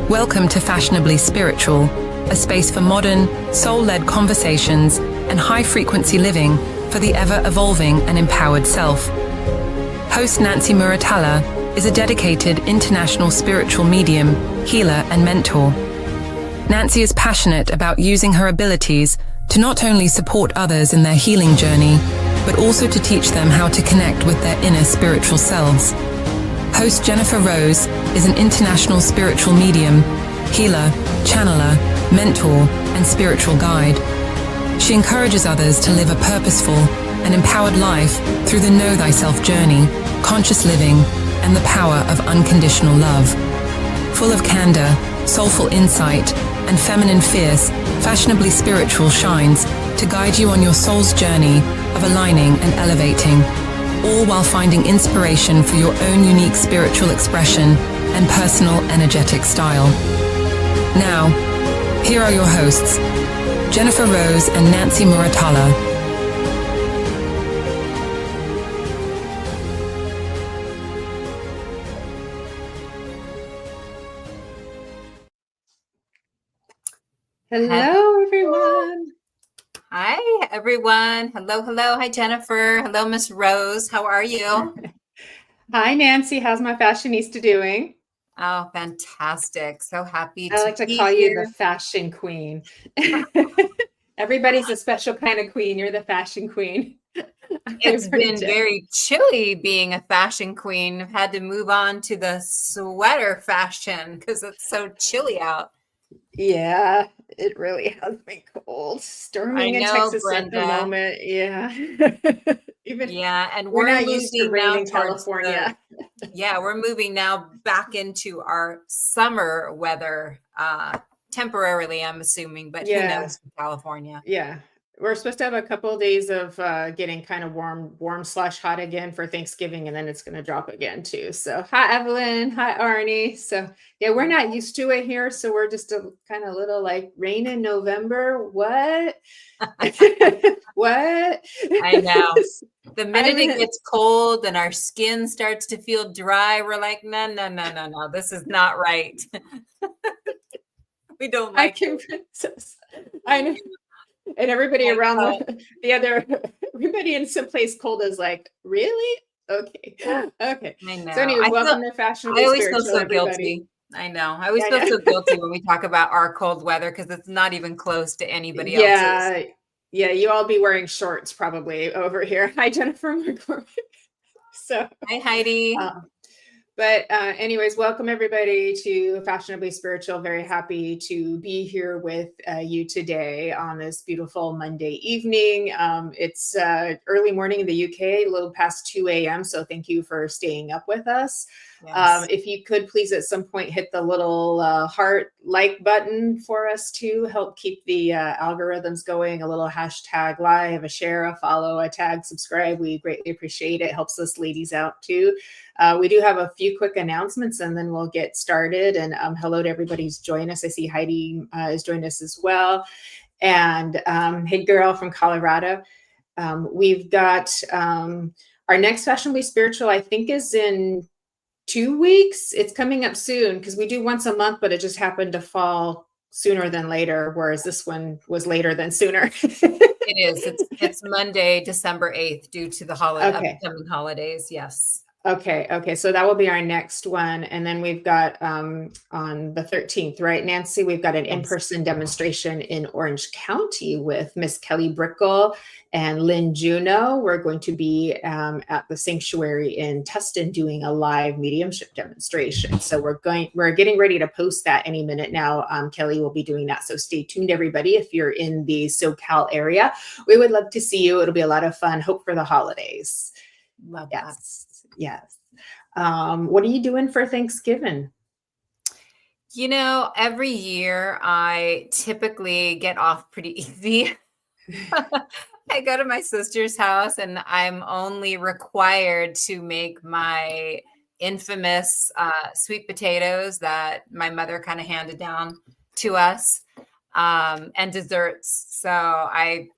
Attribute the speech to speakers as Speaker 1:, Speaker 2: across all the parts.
Speaker 1: Welcome to Fashionably Spiritual, a space for modern, soul-led conversations and high-frequency living for the ever-evolving and empowered self. Host Nancy Muratalla is a dedicated international spiritual medium, healer, and mentor. Nancy is passionate about using her abilities to not only support others in their healing journey, but also to teach them how to connect with their inner spiritual selves. Host Jennifer Rose is an international spiritual medium, healer, channeler, mentor, and spiritual guide. She encourages others to live a purposeful and empowered life through the Know Thyself journey, conscious living, and the power of unconditional love. Full of candor, soulful insight, and feminine fierce, Fashionably Spiritual shines to guide you on your soul's journey of aligning and elevating, all while finding inspiration for your own unique spiritual expression and personal energetic style. Now, here are your hosts, Jennifer Rose and Nancy Muratalla.
Speaker 2: Hello, everyone.
Speaker 3: Hi, everyone. Hello, hello. Hi, Jennifer. Hello, Miss Rose. How are you?
Speaker 2: Hi, Nancy. How's my fashionista doing?
Speaker 3: Oh, fantastic. So happy
Speaker 2: I like to call you the fashion queen. Everybody's a special kind of queen. You're the fashion queen.
Speaker 3: It's been very chilly being a fashion queen. I've had to move on to the sweater fashion because it's so chilly out.
Speaker 2: Yeah, it really has been cold. Storming in Texas at the moment. Yeah.
Speaker 3: And
Speaker 2: we're not used to rain in California.
Speaker 3: We're moving now back into our summer weather temporarily, I'm assuming, but who knows for California.
Speaker 2: Yeah. We're supposed to have a couple of days of getting kind of warm/hot again for Thanksgiving, and then it's going to drop again too. So, hi, Evelyn. Hi, Arnie. So, yeah, we're not used to it here. So, we're just a kind of little like rain in November. What? What?
Speaker 3: I know. The minute it gets cold and our skin starts to feel dry, we're like, no. This is not right. We don't like it.
Speaker 2: I know. And everybody around everybody in someplace cold is like, really? Okay. Okay.
Speaker 3: I know.
Speaker 2: So anyway, welcome to Fashionably
Speaker 3: Spiritual. I always feel so
Speaker 2: everybody.
Speaker 3: guilty. I know. I always feel so guilty when we talk about our cold weather because it's not even close to anybody else's.
Speaker 2: Yeah, you all be wearing shorts probably over here. Hi, Jennifer.
Speaker 3: Hi, Heidi.
Speaker 2: But anyways, welcome everybody to Fashionably Spiritual. Very happy to be here with you today on this beautiful Monday evening. It's early morning in the UK, a little past 2 a.m. So thank you for staying up with us. Yes. If you could please at some point hit the little heart like button for us to help keep the algorithms going. A little hashtag live, a share, a follow, a tag, subscribe. We greatly appreciate it. Helps us ladies out too. We do have a few quick announcements and then we'll get started. And hello to everybody who's joined us. I see Heidi is joining us as well. And hey girl from Colorado. We've got our next Fashionably Spiritual, I think is in 2 weeks. It's coming up soon because we do once a month, but it just happened to fall sooner than later, whereas this one was later than sooner.
Speaker 3: It is. It's Monday, December 8th, due to the upcoming holidays. Yes.
Speaker 2: Okay. So that will be our next one. And then we've got on the 13th, right, Nancy? We've got an in-person demonstration in Orange County with Miss Kelly Brickle and Lynn Juno. We're going to be at the sanctuary in Tustin doing a live mediumship demonstration. So we're getting ready to post that any minute now. Kelly will be doing that. So stay tuned, everybody. If you're in the SoCal area, we would love to see you. It'll be a lot of fun. Hope for the holidays.
Speaker 3: Love that.
Speaker 2: Yes. What are you doing for Thanksgiving?
Speaker 3: Every year I typically get off pretty easy. I go to my sister's house and I'm only required to make my infamous sweet potatoes that my mother kind of handed down to us and desserts. So I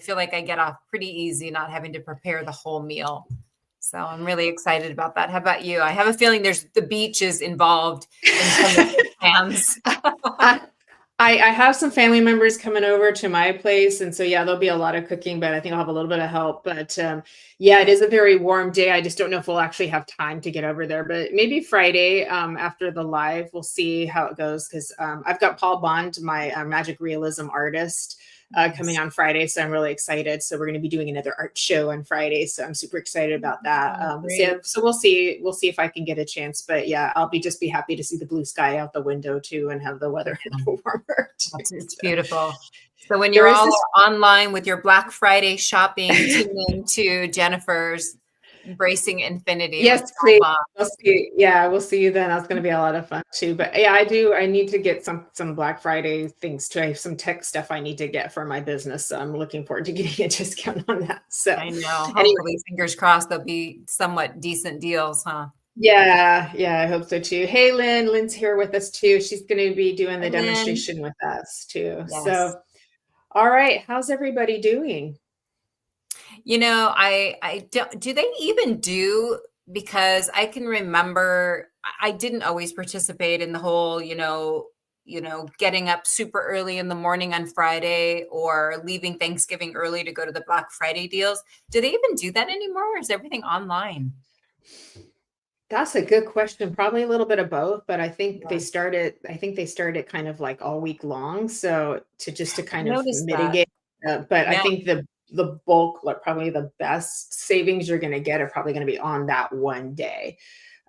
Speaker 3: feel like I get off pretty easy not having to prepare the whole meal. So I'm really excited about that. How about you? I have a feeling the beach is involved in some of the hands.
Speaker 2: I have some family members coming over to my place, and so yeah, there'll be a lot of cooking, but I think I'll have a little bit of help. But yeah, it is a very warm day. I just don't know if we'll actually have time to get over there, but maybe Friday after the live, we'll see how it goes. Because I've got Paul Bond, my magic realism artist, coming on Friday, so I'm really excited. So we're going to be doing another art show on Friday, so I'm super excited about that. So we'll see if I can get a chance. But yeah, I'll just be happy to see the blue sky out the window too, and have the weather a little warmer.
Speaker 3: It's beautiful. So when you're all online with your Black Friday shopping, tune into Jennifer's Embracing Infinity.
Speaker 2: Yes, please. We'll see. Yeah, we'll see you then. That's going to be a lot of fun too. But yeah, I need to get some Black Friday things too. I have some tech stuff I need to get for my business. So I'm looking forward to getting a discount on that. So
Speaker 3: I know. Hopefully, fingers crossed, there'll be somewhat decent deals, huh?
Speaker 2: Yeah, I hope so too. Hey, Lynn's here with us too. She's going to be doing the demonstration with us too. Yes. So, all right. How's everybody doing?
Speaker 3: You know, I don't, do they even do, because I can remember I didn't always participate in the whole, getting up super early in the morning on Friday or leaving Thanksgiving early to go to the Black Friday deals. Do they even do that anymore? Or is everything online?
Speaker 2: That's a good question. Probably a little bit of both, but I think they started kind of like all week long. So to kind of mitigate, but I think the bulk, like probably the best savings you're going to get are probably going to be on that one day.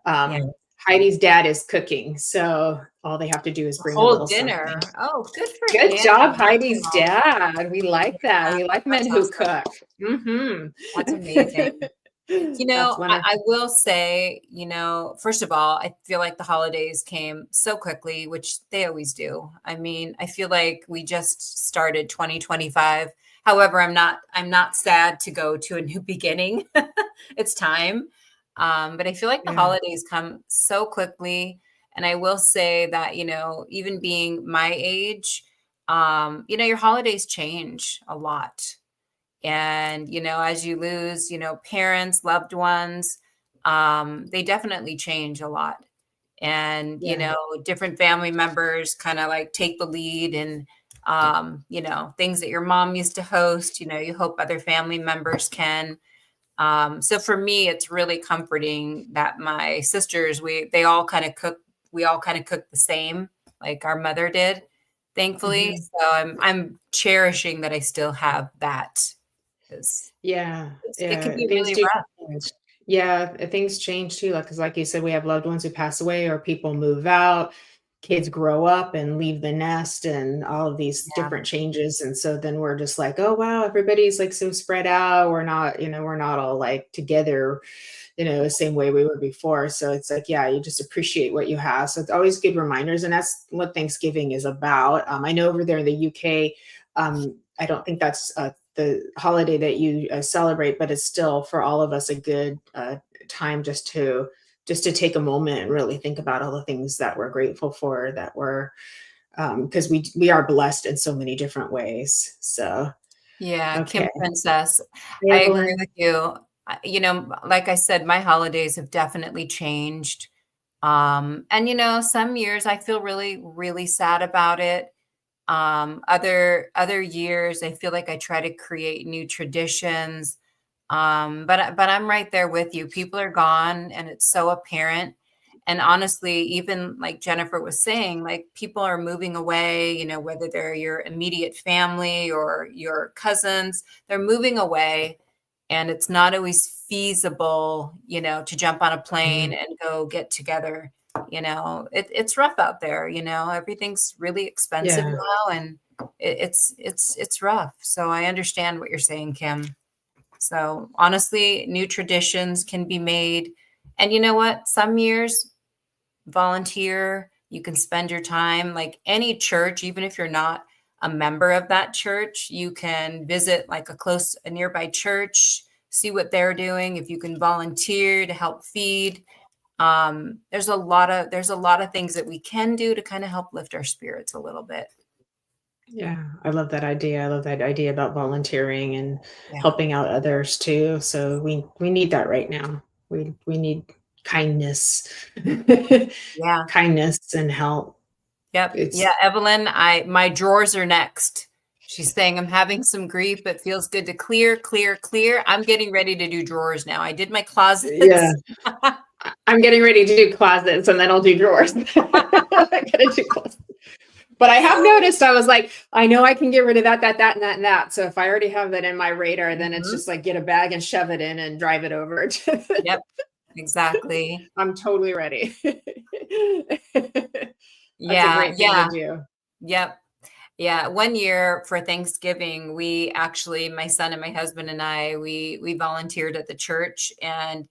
Speaker 2: Heidi's dad is cooking, so all they have to do is bring a little
Speaker 3: dinner. Something. Oh,
Speaker 2: good job, Heidi's dad. We like that. We like men who cook.
Speaker 3: That's amazing. I will say, first of all, I feel like the holidays came so quickly, which they always do. I mean, I feel like we just started 2025. However, I'm not sad to go to a new beginning. It's time. But I feel like the holidays come so quickly. And I will say that, even being my age, your holidays change a lot. And, as you lose, parents, loved ones, they definitely change a lot. And, different family members kind of like take the lead and, things that your mom used to host, you hope other family members can. So for me, it's really comforting that my sisters, we all kind of cook the same, like our mother did, thankfully. So I'm cherishing that I still have that. It can be really rough.
Speaker 2: Yeah, things change too. Because like you said, we have loved ones who pass away or people move out, kids grow up and leave the nest and all of these different changes. And so then we're just like, oh, wow, everybody's like so spread out. We're not all like together, the same way we were before. So it's like, you just appreciate what you have. So it's always good reminders. And that's what Thanksgiving is about. I know over there in the UK, I don't think that's the holiday that you celebrate, but it's still for all of us a good time just to take a moment and really think about all the things that we're grateful for, that we're because we are blessed in so many different ways. So
Speaker 3: Kim Princess, I agree with you. Like I said, my holidays have definitely changed. And some years I feel really, really sad about it. Other years, I feel like I try to create new traditions. But I'm right there with you. People are gone and it's so apparent. And honestly, even like Jennifer was saying, like people are moving away, whether they're your immediate family or your cousins, they're moving away. And it's not always feasible, to jump on a plane and go get together. It's rough out there, everything's really expensive now, and it's rough. So I understand what you're saying, Kim. So honestly, new traditions can be made. And you know what? Some years volunteer, you can spend your time like any church, even if you're not a member of that church, you can visit like a nearby church, see what they're doing. If you can volunteer to help feed, there's a lot of things that we can do to kind of help lift our spirits a little bit.
Speaker 2: Yeah, I love that idea. I love that idea about volunteering and helping out others too. So we need that right now. We need kindness, kindness and help.
Speaker 3: Yep.
Speaker 2: It's
Speaker 3: Yeah, Evelyn, my drawers are next. She's saying I'm having some grief, but feels good to clear, clear, clear. I'm getting ready to do drawers now. I did my
Speaker 2: yeah.
Speaker 3: closets.
Speaker 2: I'm getting ready to do closets, and then I'll do drawers. I gotta do closets. But I have noticed, I was like, I know I can get rid of that, that, and that, and that. So if I already have that in my radar, then it's just like get a bag and shove it in and drive it over.
Speaker 3: Yep, exactly.
Speaker 2: I'm totally ready. That's a
Speaker 3: Yeah,
Speaker 2: great thing to
Speaker 3: yeah,
Speaker 2: do.
Speaker 3: yep. Yeah, one year for Thanksgiving, we actually, my son and my husband and I, we volunteered at the church, and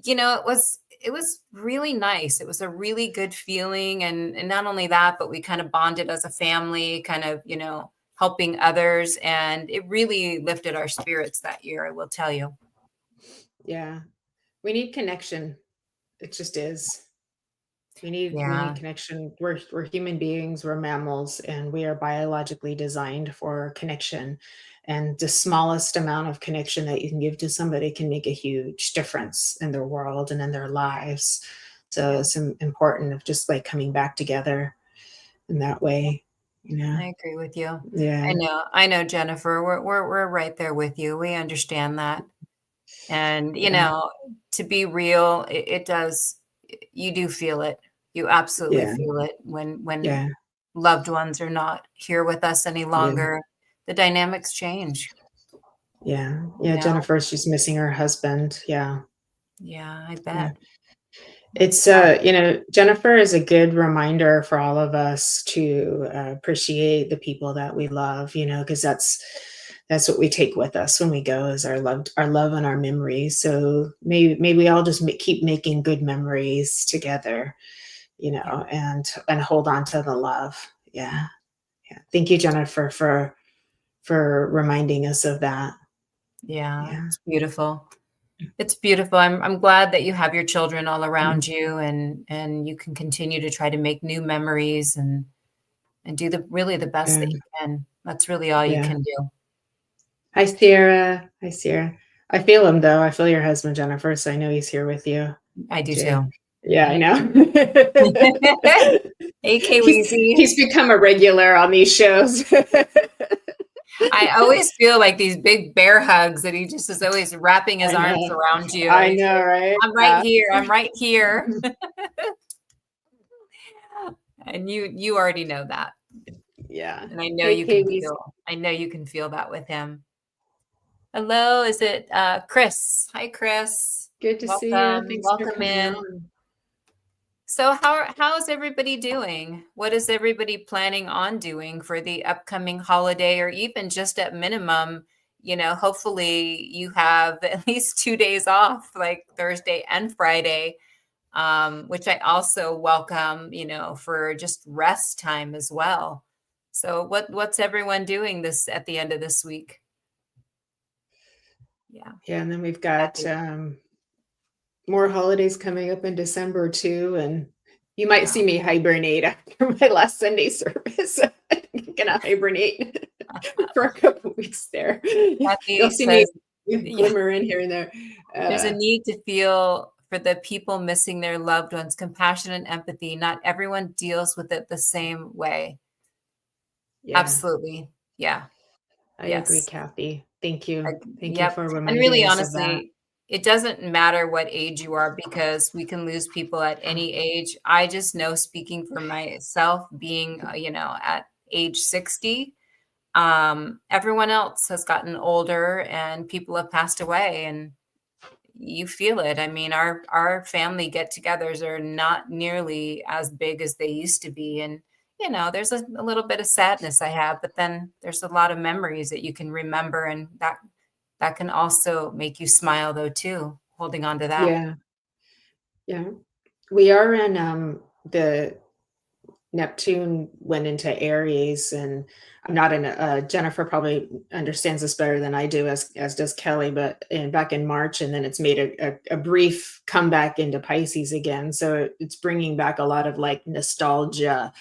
Speaker 3: it was really nice. It was a really good feeling, and not only that, but we kind of bonded as a family, kind of, helping others, and it really lifted our spirits that year, I will tell you.
Speaker 2: Yeah. We need connection. It just is. We need
Speaker 3: Yeah,
Speaker 2: connection. We're human beings, we're mammals, and we are biologically designed for connection. And the smallest amount of connection that you can give to somebody can make a huge difference in their world and in their lives. So
Speaker 3: yeah,
Speaker 2: it's important of just like coming back together in that way, you know.
Speaker 3: I agree with you.
Speaker 2: Yeah,
Speaker 3: I know, Jennifer. We're right there with you. We understand that. And,
Speaker 2: yeah,
Speaker 3: to be real, it does, you do feel it. You absolutely
Speaker 2: yeah,
Speaker 3: feel it when
Speaker 2: yeah,
Speaker 3: loved ones are not here with us any
Speaker 2: yeah,
Speaker 3: longer. The dynamics change,
Speaker 2: yeah,
Speaker 3: you
Speaker 2: yeah.
Speaker 3: know?
Speaker 2: Jennifer, she's missing her husband. Yeah,
Speaker 3: Yeah, I
Speaker 2: yeah.
Speaker 3: bet. That's
Speaker 2: It's
Speaker 3: tough.
Speaker 2: Jennifer is a good reminder for all of us to appreciate the people that we love, because that's what we take with us when we go is our love and our memories. So maybe we all just keep making good memories together,
Speaker 3: Yeah.
Speaker 2: and hold on to the love. Yeah. Yeah. Thank you, Jennifer, for reminding us of that.
Speaker 3: Yeah,
Speaker 2: Yeah.
Speaker 3: it's beautiful. It's beautiful. I'm glad that you have your children all
Speaker 2: Mm,
Speaker 3: around you, and you can continue to try to make new memories and do the best
Speaker 2: yeah.
Speaker 3: that you can. That's really all you
Speaker 2: Yeah.
Speaker 3: can do.
Speaker 2: Hi, Sierra. Hi, Sierra. I feel him though. I feel your husband, Jennifer, so I know he's here with you.
Speaker 3: I do
Speaker 2: Jay.
Speaker 3: too.
Speaker 2: Yeah, I know.
Speaker 3: Hey,
Speaker 2: he's
Speaker 3: Weezy.
Speaker 2: he's become a regular on these shows.
Speaker 3: I always feel like these big bear hugs that he just is always wrapping his
Speaker 2: I
Speaker 3: arms
Speaker 2: know.
Speaker 3: around you.
Speaker 2: I
Speaker 3: He's
Speaker 2: know,
Speaker 3: like,
Speaker 2: right?
Speaker 3: I'm right
Speaker 2: Yeah.
Speaker 3: here. I'm right here. And you already know that.
Speaker 2: Yeah.
Speaker 3: And I know
Speaker 2: Hey,
Speaker 3: you can
Speaker 2: Kaylee's.
Speaker 3: feel that with him. Hello, is it Chris? Hi, Chris.
Speaker 2: Good to see you.
Speaker 3: Welcome.
Speaker 2: Thanks for
Speaker 3: Welcome
Speaker 2: coming
Speaker 3: in.
Speaker 2: on.
Speaker 3: So how's everybody doing? What is everybody planning on doing for the upcoming holiday, or even just at minimum, hopefully you have at least 2 days off, like Thursday and Friday, which I also welcome, for just rest time as well. So what's everyone doing this at the end of this week? Yeah.
Speaker 2: Yeah, and then we've got
Speaker 3: Kathy.
Speaker 2: more holidays coming up in December too, and you might
Speaker 3: Yeah.
Speaker 2: see me hibernate after my last Sunday service. I'm gonna hibernate for a couple weeks there. You'll
Speaker 3: Kathy
Speaker 2: see me
Speaker 3: says, yeah,
Speaker 2: glimmer in here and there.
Speaker 3: there's a need to feel for the people missing their loved ones, compassion and empathy. Not everyone deals with it the same way.
Speaker 2: Yeah,
Speaker 3: Absolutely. Yeah.
Speaker 2: I agree,
Speaker 3: Yes.
Speaker 2: Kathy. Thank you. Thank you
Speaker 3: Yep.
Speaker 2: for
Speaker 3: And
Speaker 2: reminding
Speaker 3: really,
Speaker 2: us of that.
Speaker 3: honestly, it doesn't matter what age you are because we can lose people at any age. I just know, speaking for myself, being, at age 60, everyone else has gotten older and people have passed away, and you feel it. I mean, our family get-togethers are not nearly as big as they used to be, and there's a little bit of sadness I have, but then there's a lot of memories that you can remember, and that can also make you smile though too, holding on to that.
Speaker 2: Yeah, yeah. We are in the Neptune went into Aries, and I'm not in Jennifer probably understands this better than I do, as does Kelly, but back in March, and then it's made a brief comeback into Pisces again. So it's bringing back a lot of like nostalgia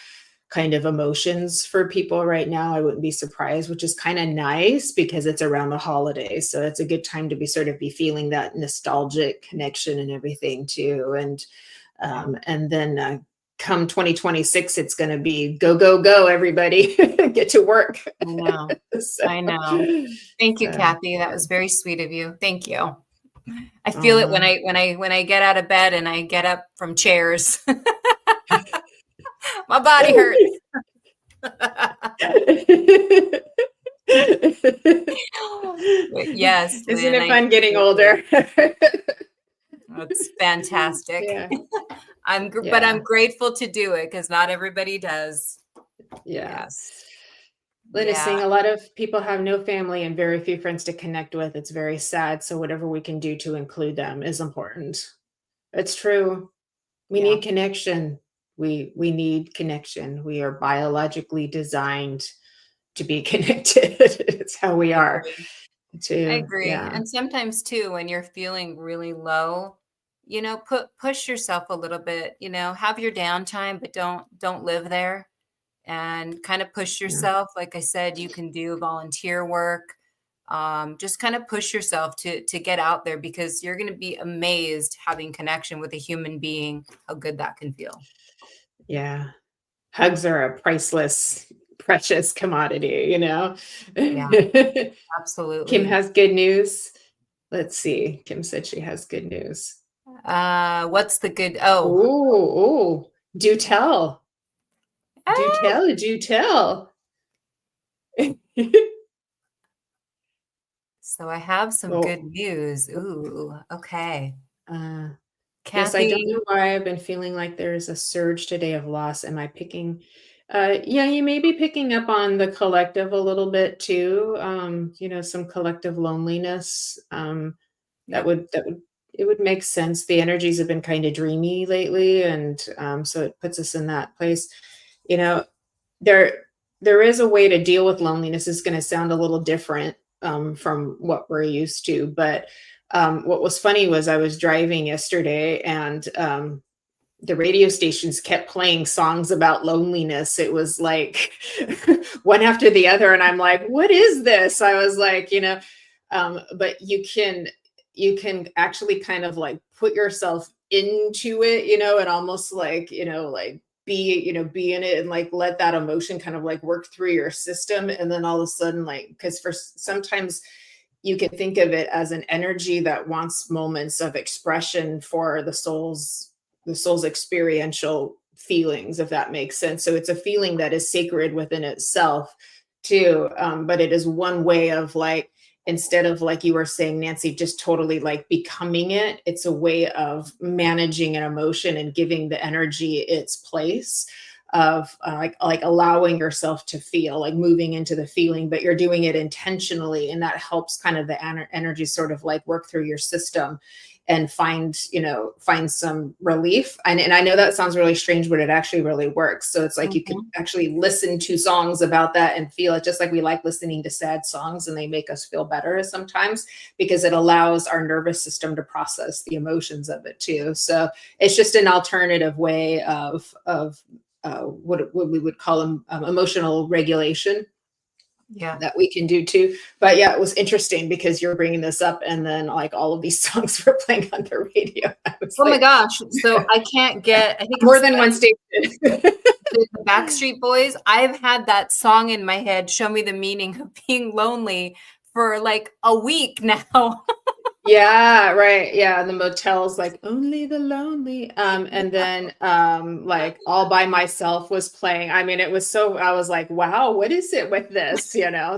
Speaker 2: kind of emotions for people right now. I wouldn't be surprised, which is kind of nice because it's around the holidays. So it's a good time to be feeling that nostalgic connection and everything too. And then come 2026, it's going to be go, go, go, everybody. Get to work.
Speaker 3: I know.
Speaker 2: So,
Speaker 3: I know. Thank you,
Speaker 2: so,
Speaker 3: Kathy. That was very sweet of you. Thank you. I feel it when I get out of bed and I get up from chairs. My body hurts. Yes.
Speaker 2: Isn't
Speaker 3: Lynn,
Speaker 2: it fun getting older?
Speaker 3: It's fantastic.
Speaker 2: Yeah.
Speaker 3: But I'm grateful to do it because not everybody does.
Speaker 2: Yeah.
Speaker 3: Yes.
Speaker 2: Lynn is saying a lot of people have no family and very few friends to connect with. It's very sad. So whatever we can do to include them is important. It's true. We need connection. We need connection. We are biologically designed to be connected. It's how we are.
Speaker 3: I agree. And sometimes too, when you're feeling really low, push yourself a little bit, have your downtime, but don't live there, and kind of push yourself. Like I said, you can do volunteer work. Just kind of push yourself to get out there, because you're going to be amazed having connection with a human being, how good that can feel.
Speaker 2: Yeah. Hugs are a priceless, precious commodity,
Speaker 3: Yeah, absolutely.
Speaker 2: Kim has good news. Let's see. Kim said she has good news.
Speaker 3: What's the good?
Speaker 2: Oh, do tell. Do tell.
Speaker 3: So I have some good news. Ooh, okay.
Speaker 2: Yes, I don't know why I've been feeling like there's a surge today of loss. Am I picking? Yeah, you may be picking up on the collective a little bit too. Some collective loneliness. It would make sense. The energies have been kind of dreamy lately, and so it puts us in that place. There is a way to deal with loneliness. It's going to sound a little different from what we're used to, but what was funny was I was driving yesterday, and the radio stations kept playing songs about loneliness. It was like one after the other, and I'm like, what is this? I was like, but you can actually kind of like put yourself into it, and almost like, be in it, and like let that emotion kind of like work through your system. And then all of a sudden, like, because for sometimes you can think of it as an energy that wants moments of expression for the soul's experiential feelings, if that makes sense. So it's a feeling that is sacred within itself too. But it is one way of, like, instead of, like you were saying, Nancy, just totally like becoming it, it's a way of managing an emotion and giving the energy its place of like allowing yourself to feel, like moving into the feeling, but you're doing it intentionally, and that helps kind of the energy sort of like work through your system and find some relief. And I know that sounds really strange, but it actually really works. So it's like you can actually listen to songs about that and feel it, just like we like listening to sad songs, and they make us feel better sometimes because it allows our nervous system to process the emotions of it too. So it's just an alternative way of what we would call emotional regulation.
Speaker 3: Yeah,
Speaker 2: that we can do too. But yeah, it was interesting because you're bringing this up, and then like all of these songs were playing on the radio.
Speaker 3: My gosh. So I can't get, I think
Speaker 2: more than one station.
Speaker 3: The Backstreet Boys. I've had that song in my head, Show Me the Meaning of Being Lonely, for like a week now.
Speaker 2: Yeah, right. Yeah, the motels, like Only the Lonely. And then like All by Myself was playing. I mean, it was so, I was like, wow, what is it with this?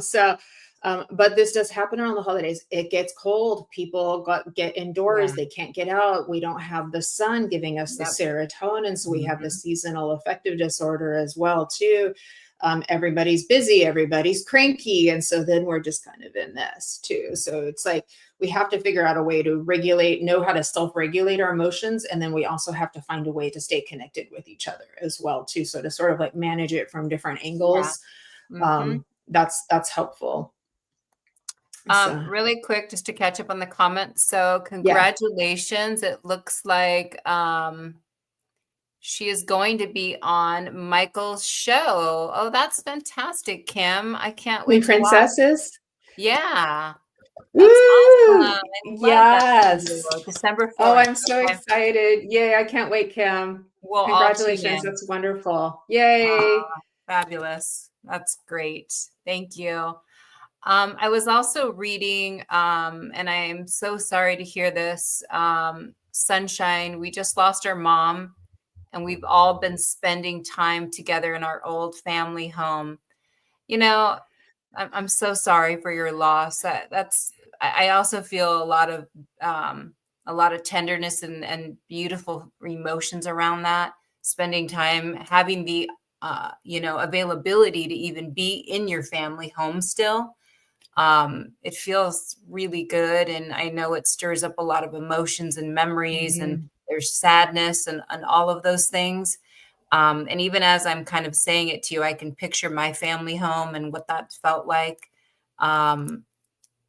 Speaker 2: So but this does happen around the holidays. It gets cold. People get indoors. They can't get out. We don't have the sun giving us the serotonin. So we have the seasonal affective disorder as well too. Everybody's busy, everybody's cranky. And so then we're just kind of in this too. So it's like, we have to figure out a way to know how to self-regulate our emotions. And then we also have to find a way to stay connected with each other as well too. So to sort of like manage it from different angles, that's helpful.
Speaker 3: Really quick, just to catch up on the comments. So congratulations. It looks like she is going to be on Michael's show. Oh, that's fantastic, Kim. I can't wait.
Speaker 2: Princesses.
Speaker 3: Yeah.
Speaker 2: That's
Speaker 3: awesome.
Speaker 2: Yes.
Speaker 3: December 4th.
Speaker 2: Oh, I'm so excited. Yay. I can't wait, Kim.
Speaker 3: We'll all tune
Speaker 2: Congratulations.
Speaker 3: in.
Speaker 2: That's wonderful. Yay.
Speaker 3: Fabulous. That's great. Thank you. I was also reading, and I am so sorry to hear this. Sunshine, we just lost our mom, and we've all been spending time together in our old family home. You know, I'm so sorry for your loss. I also feel a lot of tenderness and beautiful emotions around that. Spending time, having the availability to even be in your family home still. It feels really good, and I know it stirs up a lot of emotions and memories, and
Speaker 2: Mhm.
Speaker 3: there's sadness and all of those things. And even as I'm kind of saying it to you, I can picture my family home and what that felt like. Um,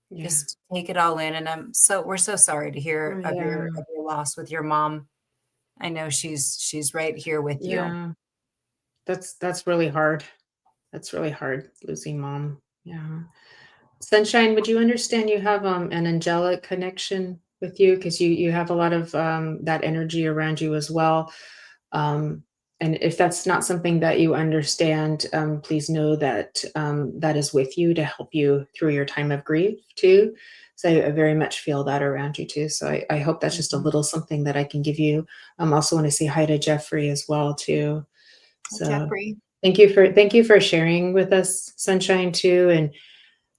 Speaker 2: Yeah.
Speaker 3: just take it all in. And we're so sorry to
Speaker 2: Oh,
Speaker 3: hear of
Speaker 2: yeah.
Speaker 3: your loss with your mom. I know she's right here with you.
Speaker 2: Yeah. That's really hard. That's really hard, losing mom. Yeah. Sunshine, would you understand you have an angelic connection with you because you have a lot of that energy around you as well. Um, and if that's not something that you understand, please know that that is with you to help you through your time of grief too. So I very much feel that around you too. So I hope that's just a
Speaker 3: Mhm.
Speaker 2: little something that I can give you. Also want to say hi to Jeffrey as well too.
Speaker 3: Hi,
Speaker 2: So
Speaker 3: Jeffrey.
Speaker 2: thank you for sharing with us, Sunshine, too. And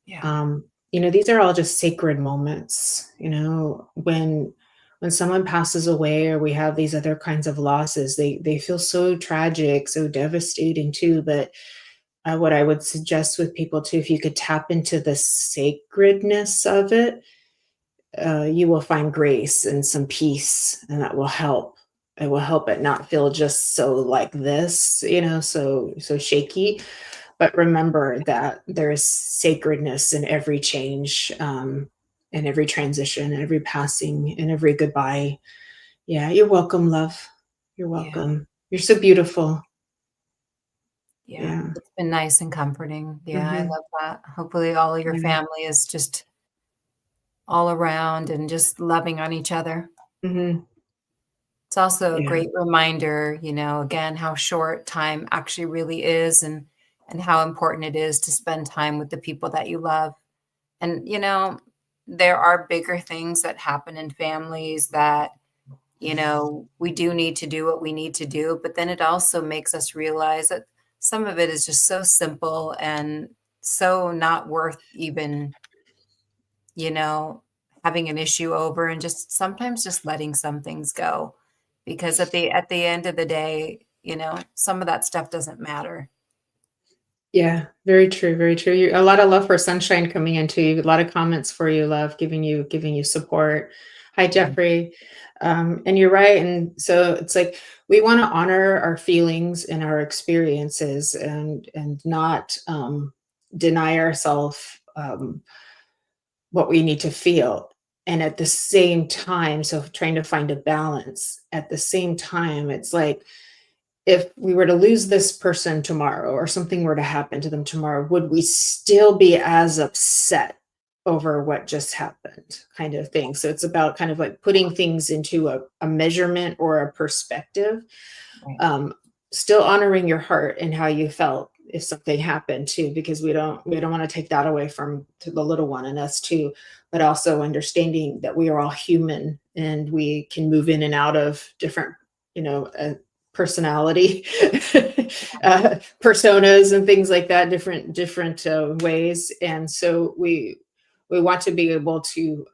Speaker 3: Yeah.
Speaker 2: these are all just sacred moments. When someone passes away or we have these other kinds of losses, they feel so tragic, so devastating too. But what I would suggest with people too, if you could tap into the sacredness of it, you will find grace and some peace, and that will help. It will help it not feel just so like this, so shaky. But remember that there is sacredness in every change, in every transition, in every passing, in every goodbye. Yeah, you're welcome, love. You're
Speaker 3: Yeah.
Speaker 2: welcome. You're so beautiful.
Speaker 3: Yeah.
Speaker 2: Yeah.
Speaker 3: It's been nice and comforting. Yeah, I
Speaker 2: Hmm.
Speaker 3: love that. Hopefully all of your
Speaker 2: Yeah.
Speaker 3: family is just all around and just loving on each other.
Speaker 2: Hmm.
Speaker 3: It's also a
Speaker 2: Yeah.
Speaker 3: great reminder, again, how short time actually really is and how important it is to spend time with the people that you love. And, there are bigger things that happen in families that, we do need to do what we need to do, but then it also makes us realize that some of it is just so simple and so not worth even, you know, having an issue over and just sometimes just letting some things go because at the end of the day, some of that stuff doesn't matter.
Speaker 2: Yeah, very true, very true. A lot of love for Sunshine coming into you. A lot of comments for you, love, giving you support. Hi,
Speaker 3: Yeah.
Speaker 2: Jeffrey. And you're right. And so it's like we want to honor our feelings and our experiences, and not deny ourselves what we need to feel. And at the same time, so trying to find a balance. At the same time, it's like if we were to lose this person tomorrow or something were to happen to them tomorrow, would we still be as upset over what just happened, kind of thing? So it's about kind of like putting things into a measurement or a perspective,
Speaker 3: Right.
Speaker 2: um, still honoring your heart and how you felt if something happened too, because we don't want to take that away from to the little one and us too, but also understanding that we are all human and we can move in and out of different, personality, personas and things like that, different ways. And so we want to be able to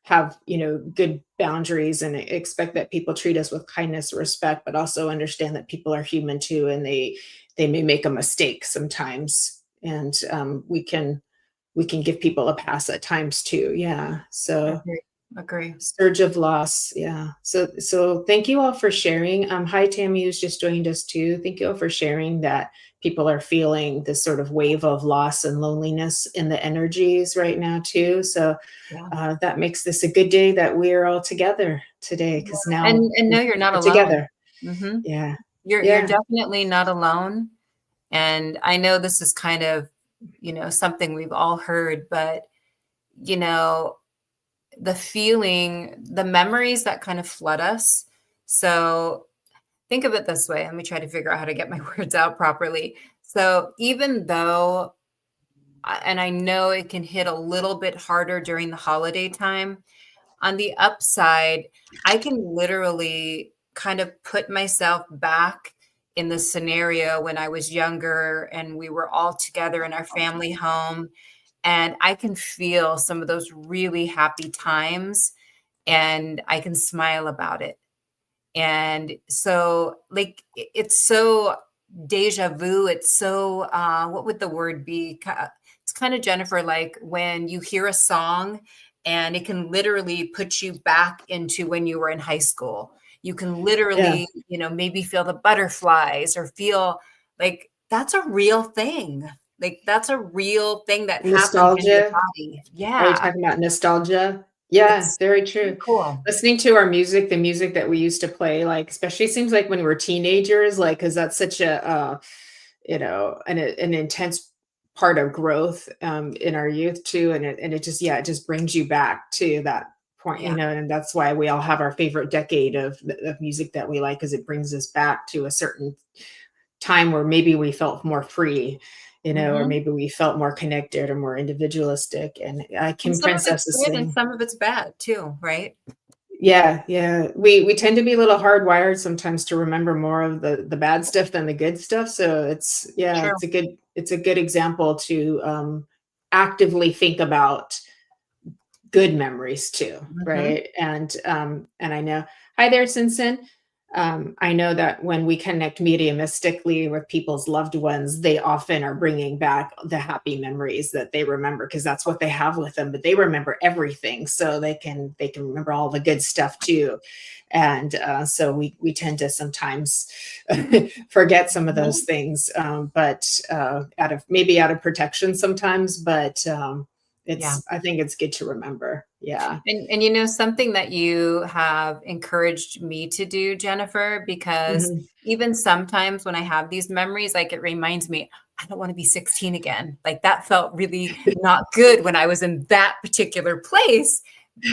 Speaker 2: have good boundaries and expect that people treat us with kindness, respect, but also understand that people are human too, and they may make a mistake sometimes, and we can give people a pass at times too. Yeah. So
Speaker 3: Agree. Agree.
Speaker 2: surge of loss. Yeah. So thank you all for sharing. Hi, Tammy, who's just joined us too. Thank you all for sharing that people are feeling this sort of wave of loss and loneliness in the energies right now too. So
Speaker 3: Yeah.
Speaker 2: that makes this a good day that we're all together today, because now
Speaker 3: And no, you're not
Speaker 2: we're
Speaker 3: alone.
Speaker 2: together.
Speaker 3: Hmm.
Speaker 2: Yeah.
Speaker 3: You're
Speaker 2: Yeah.
Speaker 3: definitely not alone. And I know this is kind of, something we've all heard, but you know, the feeling, the memories that kind of flood us. So think of it this way. Let me try to figure out how to get my words out properly. So even though, and I know it can hit a little bit harder during the holiday time, on the upside, I can literally kind of put myself back in the scenario when I was younger and we were all together in our family home. And I can feel some of those really happy times and I can smile about it. And so, like, it's so deja vu. It's so, what would the word be? It's kind of, Jennifer, like when you hear a song and it can literally put you back into when you were in high school. You can
Speaker 2: Yeah.
Speaker 3: literally, maybe feel the butterflies or feel like that's a real thing. Like that's a real thing that happens in your
Speaker 2: Nostalgia.
Speaker 3: body.
Speaker 2: Are you
Speaker 3: Yeah.
Speaker 2: talking about nostalgia? Yeah,
Speaker 3: It's
Speaker 2: very
Speaker 3: pretty
Speaker 2: true.
Speaker 3: cool.
Speaker 2: Listening to our music, the music that we used to play, like especially seems like when we're teenagers, like because that's such a an intense part of growth in our youth too, and it just yeah, it just brings you back to that point,
Speaker 3: Yeah.
Speaker 2: and that's why we all have our favorite decade of music that we like, because it brings us back to a certain time where maybe we felt more free, or
Speaker 3: Mhm.
Speaker 2: maybe we felt more connected or more individualistic. And
Speaker 3: And
Speaker 2: Kim
Speaker 3: some of
Speaker 2: Princess
Speaker 3: it's
Speaker 2: is
Speaker 3: good and
Speaker 2: saying,
Speaker 3: some of it's bad too, right?
Speaker 2: yeah, yeah, we tend to be a little hardwired sometimes to remember more of the bad stuff than the good stuff. So it's yeah,
Speaker 3: True.
Speaker 2: it's a good example to actively think about good memories too,
Speaker 3: Mhm.
Speaker 2: right? And I know, hi there, Sinsen. I know that when we connect mediumistically with people's loved ones, they often are bringing back the happy memories that they remember because that's what they have with them. But they remember everything, so they can remember all the good stuff too. And so we tend to sometimes forget some of those
Speaker 3: Mhm.
Speaker 2: things, but out of protection sometimes. But
Speaker 3: Yeah.
Speaker 2: I think it's good to remember. Yeah.
Speaker 3: And something that you have encouraged me to do, Jennifer, because
Speaker 2: Mhm.
Speaker 3: even sometimes when I have these memories, like it reminds me, I don't want to be 16 again. Like that felt really not good when I was in that particular place.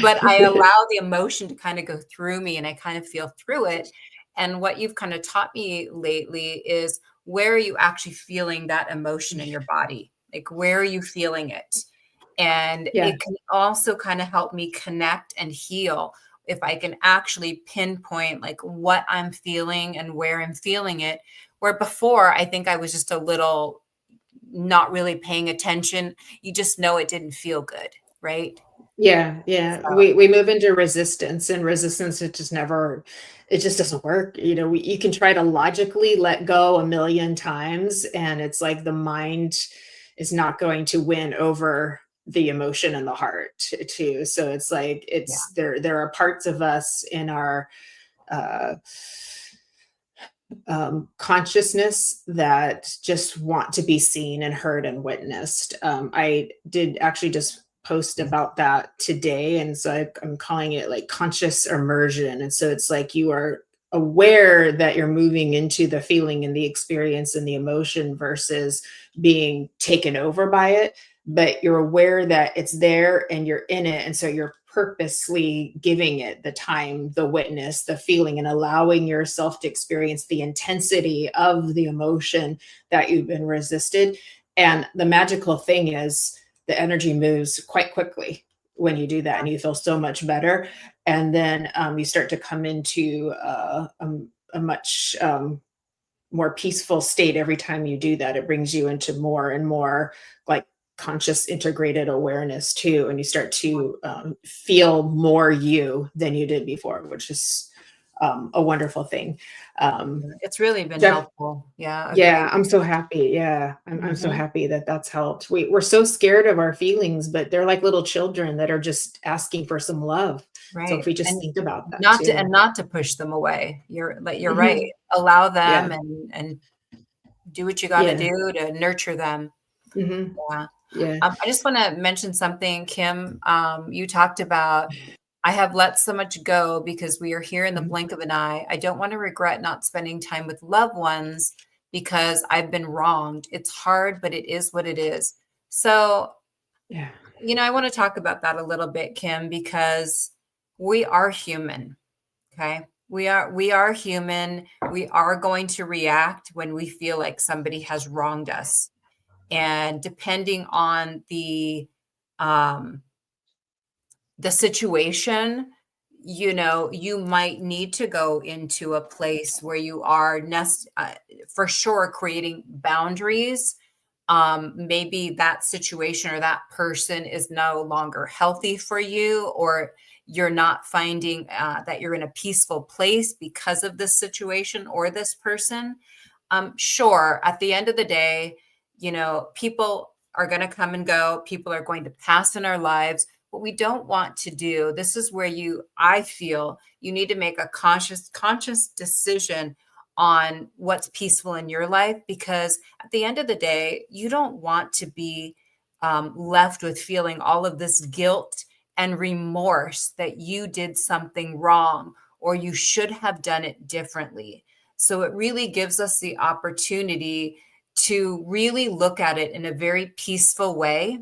Speaker 3: But I allow the emotion to kind of go through me and I kind of feel through it. And what you've kind of taught me lately is, where are you actually feeling that emotion in your body? Like, where are you feeling it? And
Speaker 2: Yeah.
Speaker 3: it can also kind of help me connect and heal if I can actually pinpoint like what I'm feeling and where I'm feeling it. Where before, I think I was just a little not really paying attention. You just know it didn't feel good, right?
Speaker 2: Yeah, yeah.
Speaker 3: So,
Speaker 2: We move into resistance, and resistance it just doesn't work. You can try to logically let go a million times, and it's like the mind is not going to win over the emotion and the heart too. So it's like
Speaker 3: yeah.
Speaker 2: there are parts of us in our uh consciousness that just want to be seen and heard and witnessed. I did actually just post about that today. And so I'm calling it like conscious immersion. And so it's like you are aware that you're moving into the feeling and the experience and the emotion versus being taken over by it, but you're aware that it's there and you're in it. And so you're purposely giving it the time, the witness, the feeling, and allowing yourself to experience the intensity of the emotion that you've been resisted. And the magical thing is the energy moves quite quickly when you do that, and you feel so much better. And then you start to come into a much more peaceful state every time you do that. It brings you into more and more like conscious integrated awareness too, and you start to feel more you than you did before, which is a wonderful thing.
Speaker 3: It's really been
Speaker 2: Jeff,
Speaker 3: helpful. Yeah,
Speaker 2: yeah,
Speaker 3: agreed.
Speaker 2: I'm so happy. Yeah, I'm so
Speaker 3: Hmm.
Speaker 2: happy that that's helped. We're so scared of our feelings, but they're like little children that are just asking for some love. So if
Speaker 3: Right.
Speaker 2: we just think about that
Speaker 3: Not to
Speaker 2: too.
Speaker 3: push them away. You're right.
Speaker 2: Mhm.
Speaker 3: Allow
Speaker 2: Yeah,
Speaker 3: them and do what you got to
Speaker 2: yeah,
Speaker 3: do to nurture them.
Speaker 2: hmm,
Speaker 3: Yeah.
Speaker 2: yeah.
Speaker 3: I just want to mention something, Kim. You talked about, I have let so much go because we are here in the
Speaker 2: Mhm.
Speaker 3: blink of an eye. I don't want to regret not spending time with loved ones because I've been wronged. It's hard, but it is what it is. So,
Speaker 2: Yeah.
Speaker 3: I want to talk about that a little bit, Kim, because we are human. Okay. We are human. We are going to react when we feel like somebody has wronged us. And depending on um, the situation, you might need to go into a place where you are for sure creating boundaries. Maybe that situation or that person is no longer healthy for you, or you're not finding that you're in a peaceful place because of this situation or this person. Sure, at the end of the day, people are going to come and go. People are going to pass in our lives. What we don't want to do, this is where I feel you need to make a conscious decision on what's peaceful in your life, because at the end of the day, you don't want to be left with feeling all of this guilt and remorse that you did something wrong or you should have done it differently. So it really gives us the opportunity to really look at it in a very peaceful way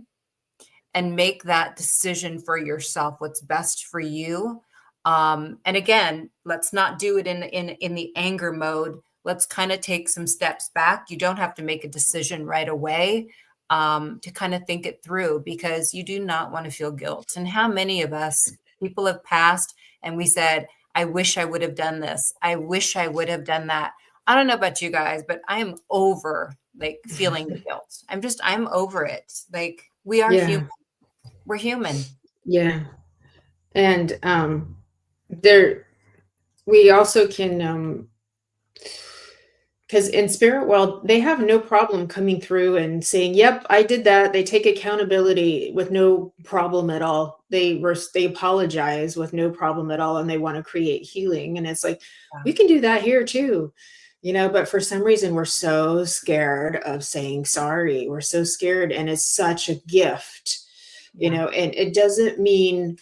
Speaker 3: and make that decision for yourself, what's best for you. And again, let's not do it in the anger mode. Let's kind of take some steps back. You don't have to make a decision right away, to kind of think it through, because you do not want to feel guilt. And how many of us, people have passed and we said, I wish I would have done this. I wish I would have done that. I don't know about you guys, but I am over feeling the guilt. I'm over it. Like, we are human. We're human.
Speaker 2: Yeah. And we also can, because in spirit world, they have no problem coming through and saying, yep, I did that. They take accountability with no problem at all. They apologize with no problem at all, and they want to create healing. And it's like, we can do that here too, but for some reason we're so scared of saying sorry. We're so scared, and it's such a gift, and it doesn't mean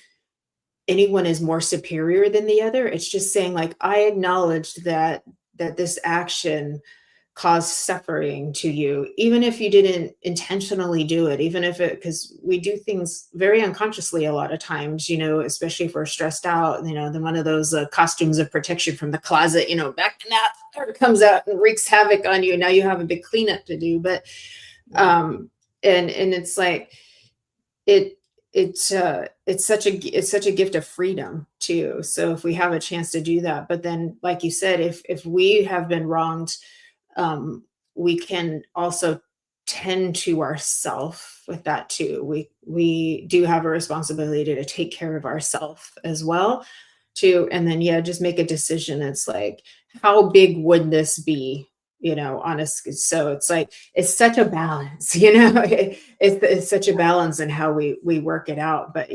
Speaker 2: anyone is more superior than the other. It's just saying, like, I acknowledged that this action caused suffering to you, even if you didn't intentionally do it, because we do things very unconsciously a lot of times, especially if we're stressed out, then one of those costumes of protection from the closet, back in that comes out and wreaks havoc on you. Now you have a big cleanup to do. But and it's like, it's such a gift of freedom too. So if we have a chance to do that, but then, like you said, if we have been wronged, we can also tend to ourself with that too. We do have a responsibility to take care of ourselves as well too. And then, just make a decision. It's like, how big would this be? Honestly. So it's like, it's such a balance, it's such a balance in how we work it out. But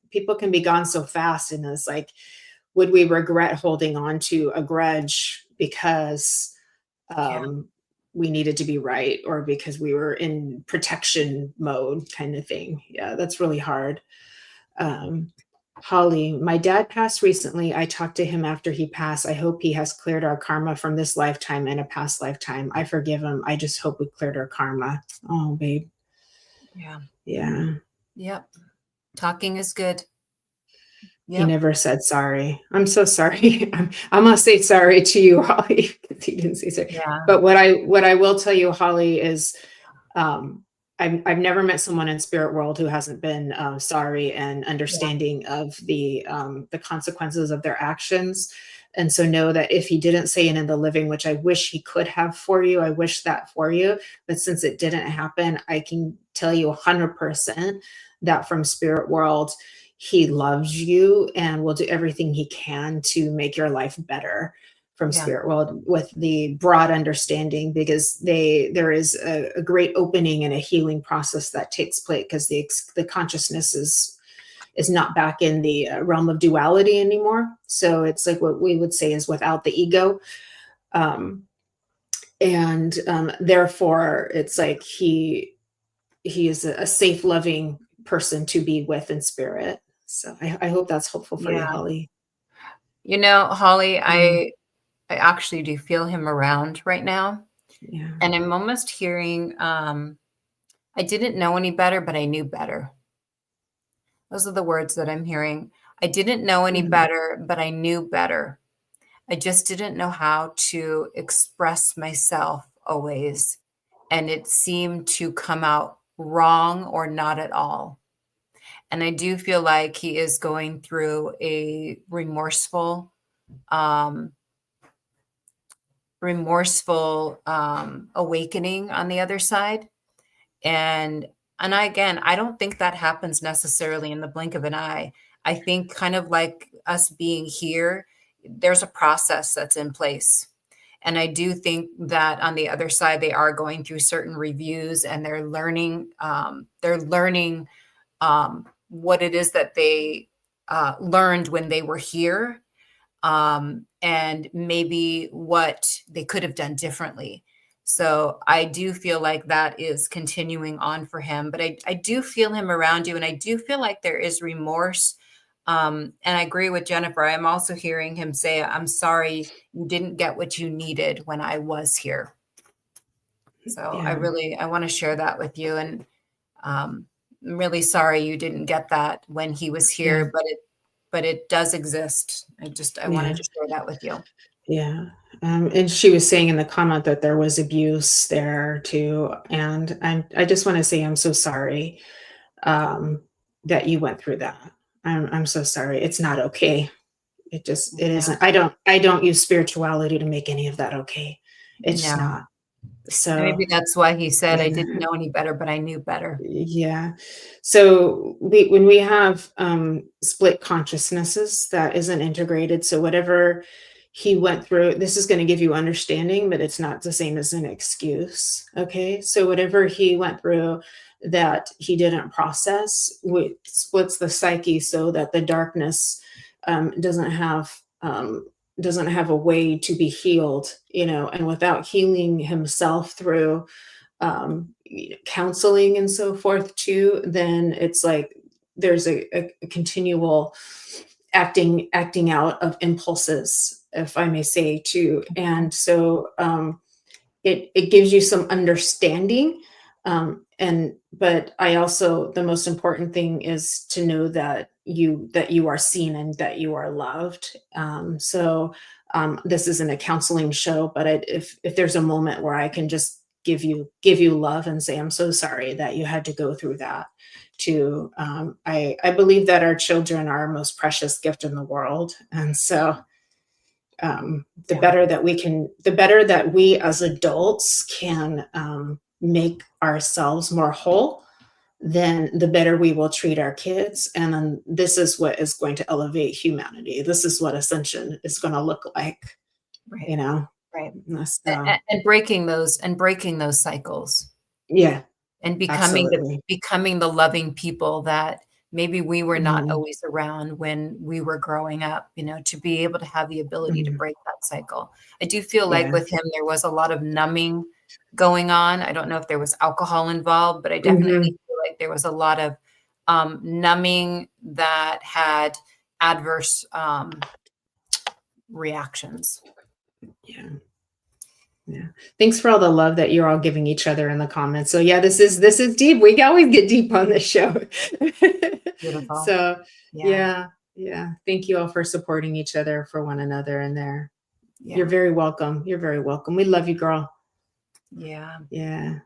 Speaker 2: people can be gone so fast. And it's like, would we regret holding on to a grudge because we needed to be right, or because we were in protection mode kind of thing? Yeah, that's really hard. Holly, my dad passed recently. I talked to him after he passed. I hope he has cleared our karma from this lifetime and a past lifetime. I forgive him. I just hope we cleared our karma. Oh, babe.
Speaker 3: Yeah.
Speaker 2: Yeah.
Speaker 3: Yep. Talking is good.
Speaker 2: Yep. He never said sorry. I'm so sorry. I'm gonna say sorry to you, Holly, because he didn't say sorry.
Speaker 3: Yeah.
Speaker 2: But what I will tell you, Holly, is I've never met someone in spirit world who hasn't been sorry and understanding of the consequences of their actions. And so know that if he didn't say it in the living, which I wish he could have for you, I wish that for you. But since it didn't happen, I can tell you 100% that from spirit world, he loves you and will do everything he can to make your life better from spirit world, with the broad understanding, because there is a great opening and a healing process that takes place, because the consciousness is not back in the realm of duality anymore. So it's like what we would say is without the ego. Therefore it's like he is a safe, loving person to be with in spirit. So I hope that's helpful for you, Holly.
Speaker 3: Holly, I actually do feel him around right now.
Speaker 2: Yeah.
Speaker 3: And I'm almost hearing, I didn't know any better, but I knew better. Those are the words that I'm hearing. I didn't know any better, but I knew better. I just didn't know how to express myself always. And it seemed to come out wrong or not at all. And I do feel like he is going through a um, awakening on the other side. And I don't think that happens necessarily in the blink of an eye. I think kind of like us being here, there's a process that's in place. And I do think that on the other side, they are going through certain reviews and they're learning what it is that they learned when they were here, and maybe what they could have done differently. So I do feel like that is continuing on for him, but I do feel him around you, and I do feel like there is remorse. And I agree with Jennifer. I'm also hearing him say, I'm sorry you didn't get what you needed when I was here. So
Speaker 2: Yeah.
Speaker 3: I want to share that with you. And I'm really sorry you didn't get that when he was here,
Speaker 2: Yeah.
Speaker 3: but it does exist. I wanted to share that with you.
Speaker 2: Yeah. And she was saying in the comment that there was abuse there too. And I just want to say I'm so sorry that you went through that. I'm so sorry. It's not okay. It
Speaker 3: Yeah.
Speaker 2: isn't. I don't use spirituality to make any of that okay. It's just
Speaker 3: No.
Speaker 2: not. So
Speaker 3: And maybe that's why he said, I
Speaker 2: and
Speaker 3: didn't know any better, but I knew better.
Speaker 2: yeah. So when we have split consciousnesses, that isn't integrated. So whatever he went through, this is going to give you understanding, but it's not the same as an excuse. Okay. So whatever he went through that he didn't process, splits the psyche so that the darkness doesn't have a way to be healed, and without healing himself through counseling and so forth too, then it's like there's a continual acting out of impulses, if I may say too. And so it gives you some understanding. But I also, the most important thing is to know that you are seen and that you are loved. This isn't a counseling show, but if there's a moment where I can just give you love and say, I'm so sorry that you had to go through that too. I believe that our children are our most precious gift in the world. And so the better that we as adults can make ourselves more whole, then the better we will treat our kids. And then this is what is going to elevate humanity. This is what ascension is going to look like,
Speaker 3: Right. Right.
Speaker 2: So,
Speaker 3: And breaking those cycles.
Speaker 2: Yeah.
Speaker 3: And
Speaker 2: Absolutely.
Speaker 3: becoming the loving people that maybe we were not
Speaker 2: Mhm.
Speaker 3: always around when we were growing up, to be able to have the ability to
Speaker 2: Mhm.
Speaker 3: break that cycle. I do feel like
Speaker 2: Yeah.
Speaker 3: with him, there was a lot of numbing going on. I don't know if there was alcohol involved, but I definitely
Speaker 2: Mhm.
Speaker 3: feel like there was a lot of numbing that had adverse reactions.
Speaker 2: Yeah. Yeah. Thanks for all the love that you're all giving each other in the comments. So yeah, this is deep. We always get deep on this show.
Speaker 3: Beautiful.
Speaker 2: So
Speaker 3: Yeah.
Speaker 2: yeah. Thank you all for supporting each other for one another in there. You're
Speaker 3: Yeah.
Speaker 2: very welcome. You're very welcome. We love you, girl.
Speaker 3: Yeah.
Speaker 2: Yeah.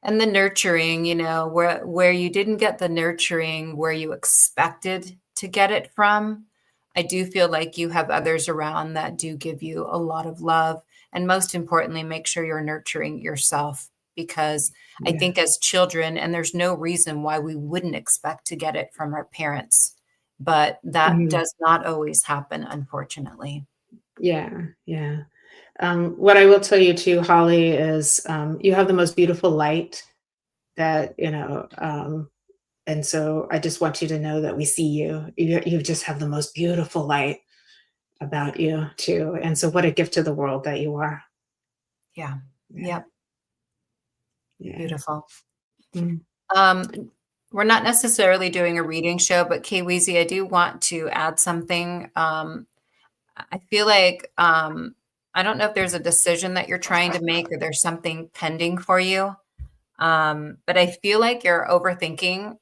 Speaker 3: And the nurturing, where you didn't get the nurturing where you expected to get it from, I do feel like you have others around that do give you a lot of love. And most importantly, make sure you're nurturing yourself, because I
Speaker 2: Yeah.
Speaker 3: think as children, and there's no reason why we wouldn't expect to get it from our parents, but that
Speaker 2: Mhm.
Speaker 3: does not always happen, unfortunately.
Speaker 2: Yeah. Yeah. What I will tell you too, Holly, is you have the most beautiful light that, and so I just want you to know that we see you. You just have the most beautiful light about you too. And so what a gift to the world that you are.
Speaker 3: Yeah.
Speaker 2: Yeah.
Speaker 3: Yep.
Speaker 2: Yeah.
Speaker 3: Beautiful.
Speaker 2: Mm.
Speaker 3: We're not necessarily doing a reading show, but Kay Weezy, I do want to add something. I feel like I don't know if there's a decision that you're trying to make or there's something pending for you, but I feel like you're overthinking,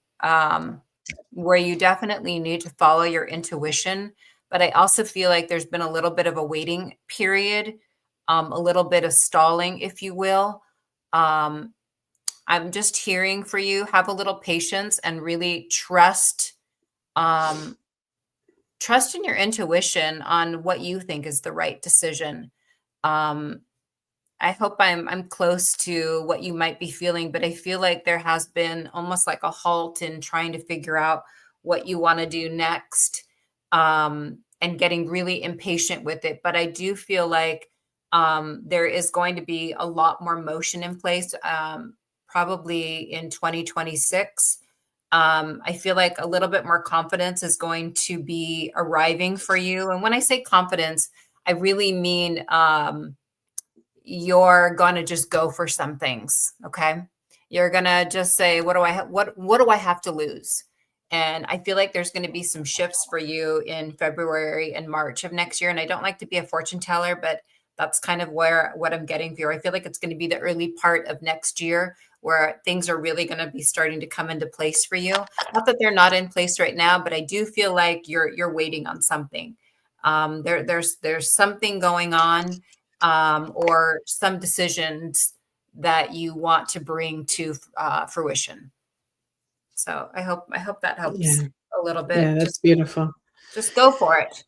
Speaker 3: where you definitely need to follow your intuition. but I also feel like there's been a little bit of a waiting period, a little bit of stalling, if you will. Um, I'm just hearing for you, have a little patience and really um, trust in your intuition on what you think is the right decision. Um, I hope I'm close to what you might be feeling, but I feel like there has been almost like a halt in trying to figure out what you want to do next, and getting really impatient with it. But I do feel like there is going to be a lot more motion in place, probably in 2026. I feel like a little bit more confidence is going to be arriving for you. And when I say confidence, I really mean you're going to just go for some things. Okay. You're going to just say, what do I what do I have to lose? And I feel like there's going to be some shifts for you in February and March of next year. And I don't like to be a fortune teller, but that's kind of what I'm getting for. I feel like it's going to be the early part of next year where things are really going to be starting to come into place for you. Not that they're not in place right now, but I do feel like you're waiting on something. There's something going on, or some decisions that you want to bring to fruition. So I hope that helps
Speaker 2: Yeah.
Speaker 3: a little bit.
Speaker 2: Yeah, that's beautiful.
Speaker 3: Just go for it.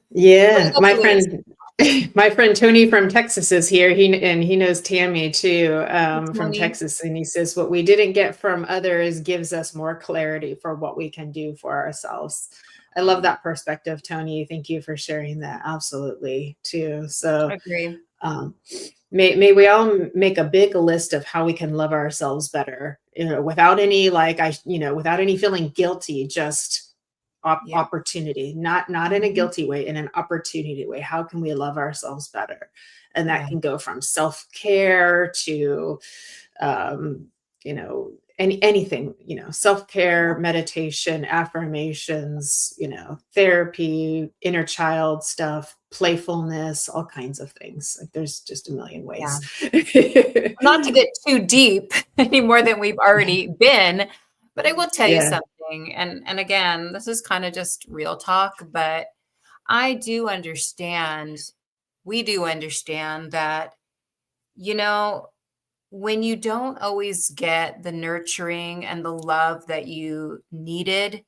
Speaker 2: Yeah, my friend Tony from Texas is here. He knows Tammy too, from
Speaker 3: Tony.
Speaker 2: Texas, and he says what we didn't get from others gives us more clarity for what we can do for ourselves. I love that perspective, Tony. Thank you for sharing that. Absolutely, too. So,
Speaker 3: Agree.
Speaker 2: may we all make a big list of how we can love ourselves better, without any without any feeling guilty, just
Speaker 3: Yeah.
Speaker 2: opportunity, not in a guilty way, in an opportunity way. How can we love ourselves better? And that
Speaker 3: Yeah.
Speaker 2: can go from self-care to anything, self-care, meditation, affirmations, therapy, inner child stuff, playfulness, all kinds of things. Like there's just a million ways.
Speaker 3: Not to get too deep any more than we've already been, but I will tell you
Speaker 2: Yeah.
Speaker 3: something. And again, this is kind of just real talk, but I do understand, we do understand that, when you don't always get the nurturing and the love that you needed, it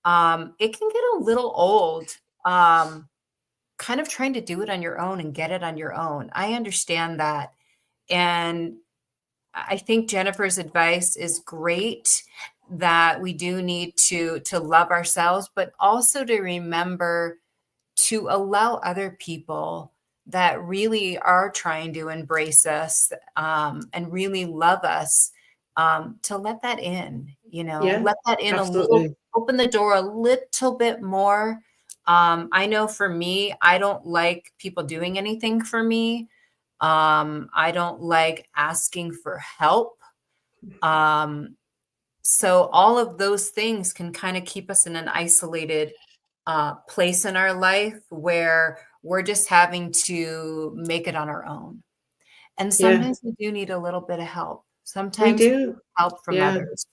Speaker 3: can get a little old, kind of trying to do it on your own and get it on your own. I understand that. And I think Jennifer's advice is great, that we do need to love ourselves, but also to remember to allow other people that really are trying to embrace us, and really love us, to let that in,
Speaker 2: Yeah,
Speaker 3: let that in a little,
Speaker 2: absolutely.
Speaker 3: open the door a little bit more. I know for me, I don't like people doing anything for me. I don't like asking for help. So all of those things can kind of keep us in an isolated place in our life where we're just having to make it on our own. And
Speaker 2: Yeah,
Speaker 3: sometimes we do need a little bit of help.
Speaker 2: we
Speaker 3: Sometimes we need
Speaker 2: do.
Speaker 3: help from
Speaker 2: Yeah.
Speaker 3: others,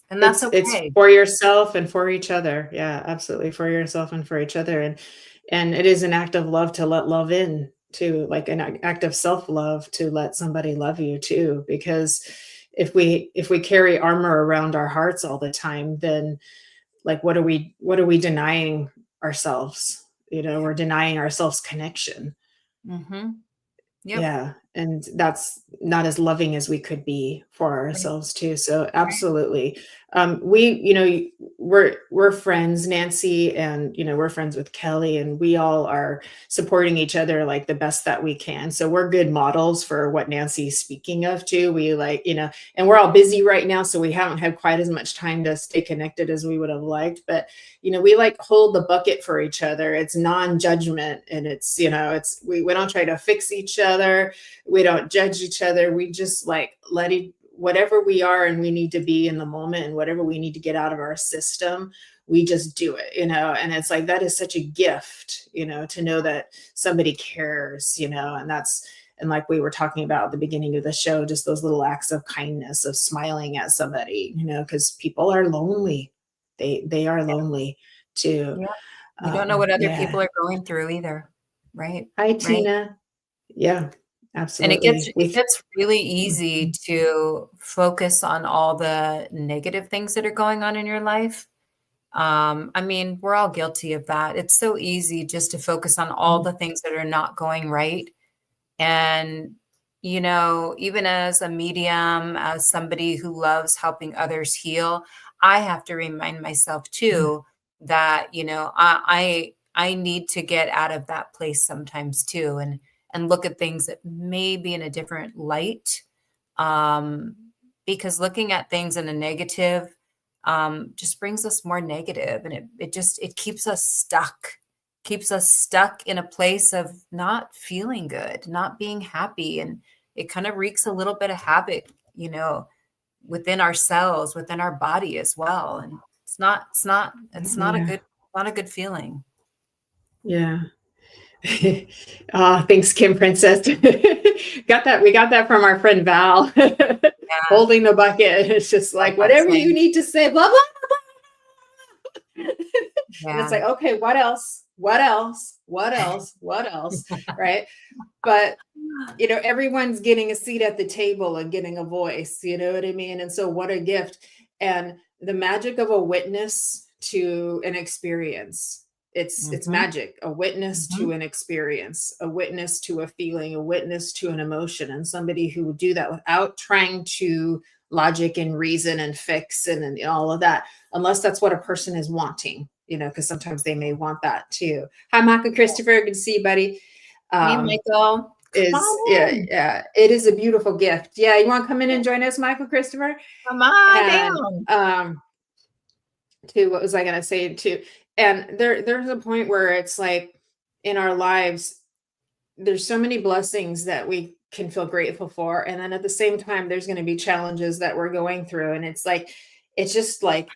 Speaker 3: and that's
Speaker 2: It's
Speaker 3: okay.
Speaker 2: for yourself and for each other. Yeah, absolutely, for yourself and for each other. And it is an act of love to let love in, to like an act of self-love to let somebody love you too. Because if we carry armor around our hearts all the time, then like what are we denying ourselves? We're denying ourselves connection.
Speaker 3: Mm-hmm. Yep.
Speaker 2: Yeah, and that's not as loving as we could be for
Speaker 3: Right.
Speaker 2: ourselves too. So absolutely. We're friends, Nancy, and we're friends with Kelly, and we all are supporting each other like the best that we can. So we're good models for what Nancy's speaking of too. We and we're all busy right now, so we haven't had quite as much time to stay connected as we would have liked. But we like hold the bucket for each other. It's non-judgment, and we don't try to fix each other. We don't judge each other. We just like whatever we are and we need to be in the moment, and whatever we need to get out of our system, we just do it, and it's like that is such a gift, to know that somebody cares, and like we were talking about at the beginning of the show, just those little acts of kindness, of smiling at somebody, because people are lonely. They are lonely too.
Speaker 3: Yeah. You don't know what other
Speaker 2: Yeah.
Speaker 3: people are going through either, right?
Speaker 2: Hi,
Speaker 3: Right.
Speaker 2: Tina. Yeah,
Speaker 3: And
Speaker 2: absolutely.
Speaker 3: it gets really easy to focus on all the negative things that are going on in your life. I mean, we're all guilty of that. It's so easy just to focus on all the things that are not going right. And, you know, even as a medium, as somebody who loves helping others heal, I have to remind myself too that, you know, I need to get out of that place sometimes too, and look at things that may be in a different light. Um, because looking at things in a negative just brings us more negative, and it keeps us stuck in a place of not feeling good, not being happy, and it kind of wreaks a little bit of havoc, you know, within ourselves, within our body as well. And
Speaker 2: Yeah.
Speaker 3: not a good feeling.
Speaker 2: Yeah. Thanks, Kim Princess. Got that. We got that from our friend Val.
Speaker 3: Yeah,
Speaker 2: Holding the bucket. It's just
Speaker 3: love
Speaker 2: like
Speaker 3: that
Speaker 2: whatever you
Speaker 3: saying.
Speaker 2: need to say, blah blah. And it's
Speaker 3: Yeah.
Speaker 2: like, okay, what else? What else? What else? What else? Right. But you know, everyone's getting a seat at the table and getting a voice, you know what I mean? And so what a gift. And the magic of a witness to an experience. It's
Speaker 3: Mhm,
Speaker 2: magic, a witness to
Speaker 3: mhm.
Speaker 2: an experience, a witness to a feeling, a witness to an emotion, and somebody who would do that without trying to logic and reason and fix and all of that, unless that's what a person is wanting, you know, because sometimes they may want that too. Hi, Michael Christopher. Good to see you, buddy.
Speaker 3: Hey,
Speaker 2: Um,
Speaker 3: Michael, come
Speaker 2: is
Speaker 3: on in.
Speaker 2: it is a beautiful gift. Yeah, you want to come in and join us, Michael Christopher?
Speaker 3: Come on
Speaker 2: And
Speaker 3: down.
Speaker 2: to what was I going to say to? And there's a point where it's like in our lives, there's so many blessings that we can feel grateful for, and then at the same time, there's going to be challenges that we're going through, and it's just like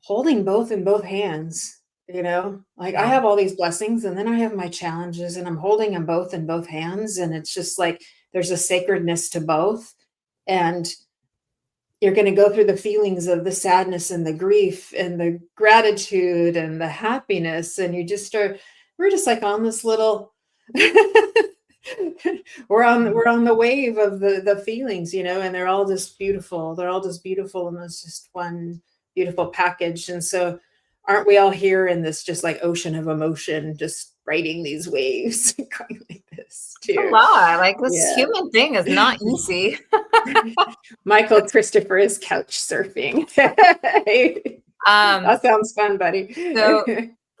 Speaker 2: holding both in both hands. You know, like I
Speaker 3: Yeah.
Speaker 2: have all these blessings and then I have my challenges and I'm holding them both in both hands. And it's just like there's a sacredness to both. And you're going to go through the feelings of the sadness and the grief and the gratitude and the happiness. And you just start, we're just like on this little, we're on the wave of the feelings, you know, and they're all just beautiful. They're all just beautiful. And it's just one beautiful package. And so aren't we all here in this just like ocean of emotion, just riding these waves going like this
Speaker 3: A
Speaker 2: too?
Speaker 3: lot. Like this
Speaker 2: Yeah.
Speaker 3: human thing is not easy.
Speaker 2: Michael Christopher is couch surfing.
Speaker 3: Um,
Speaker 2: That sounds fun, buddy.
Speaker 3: so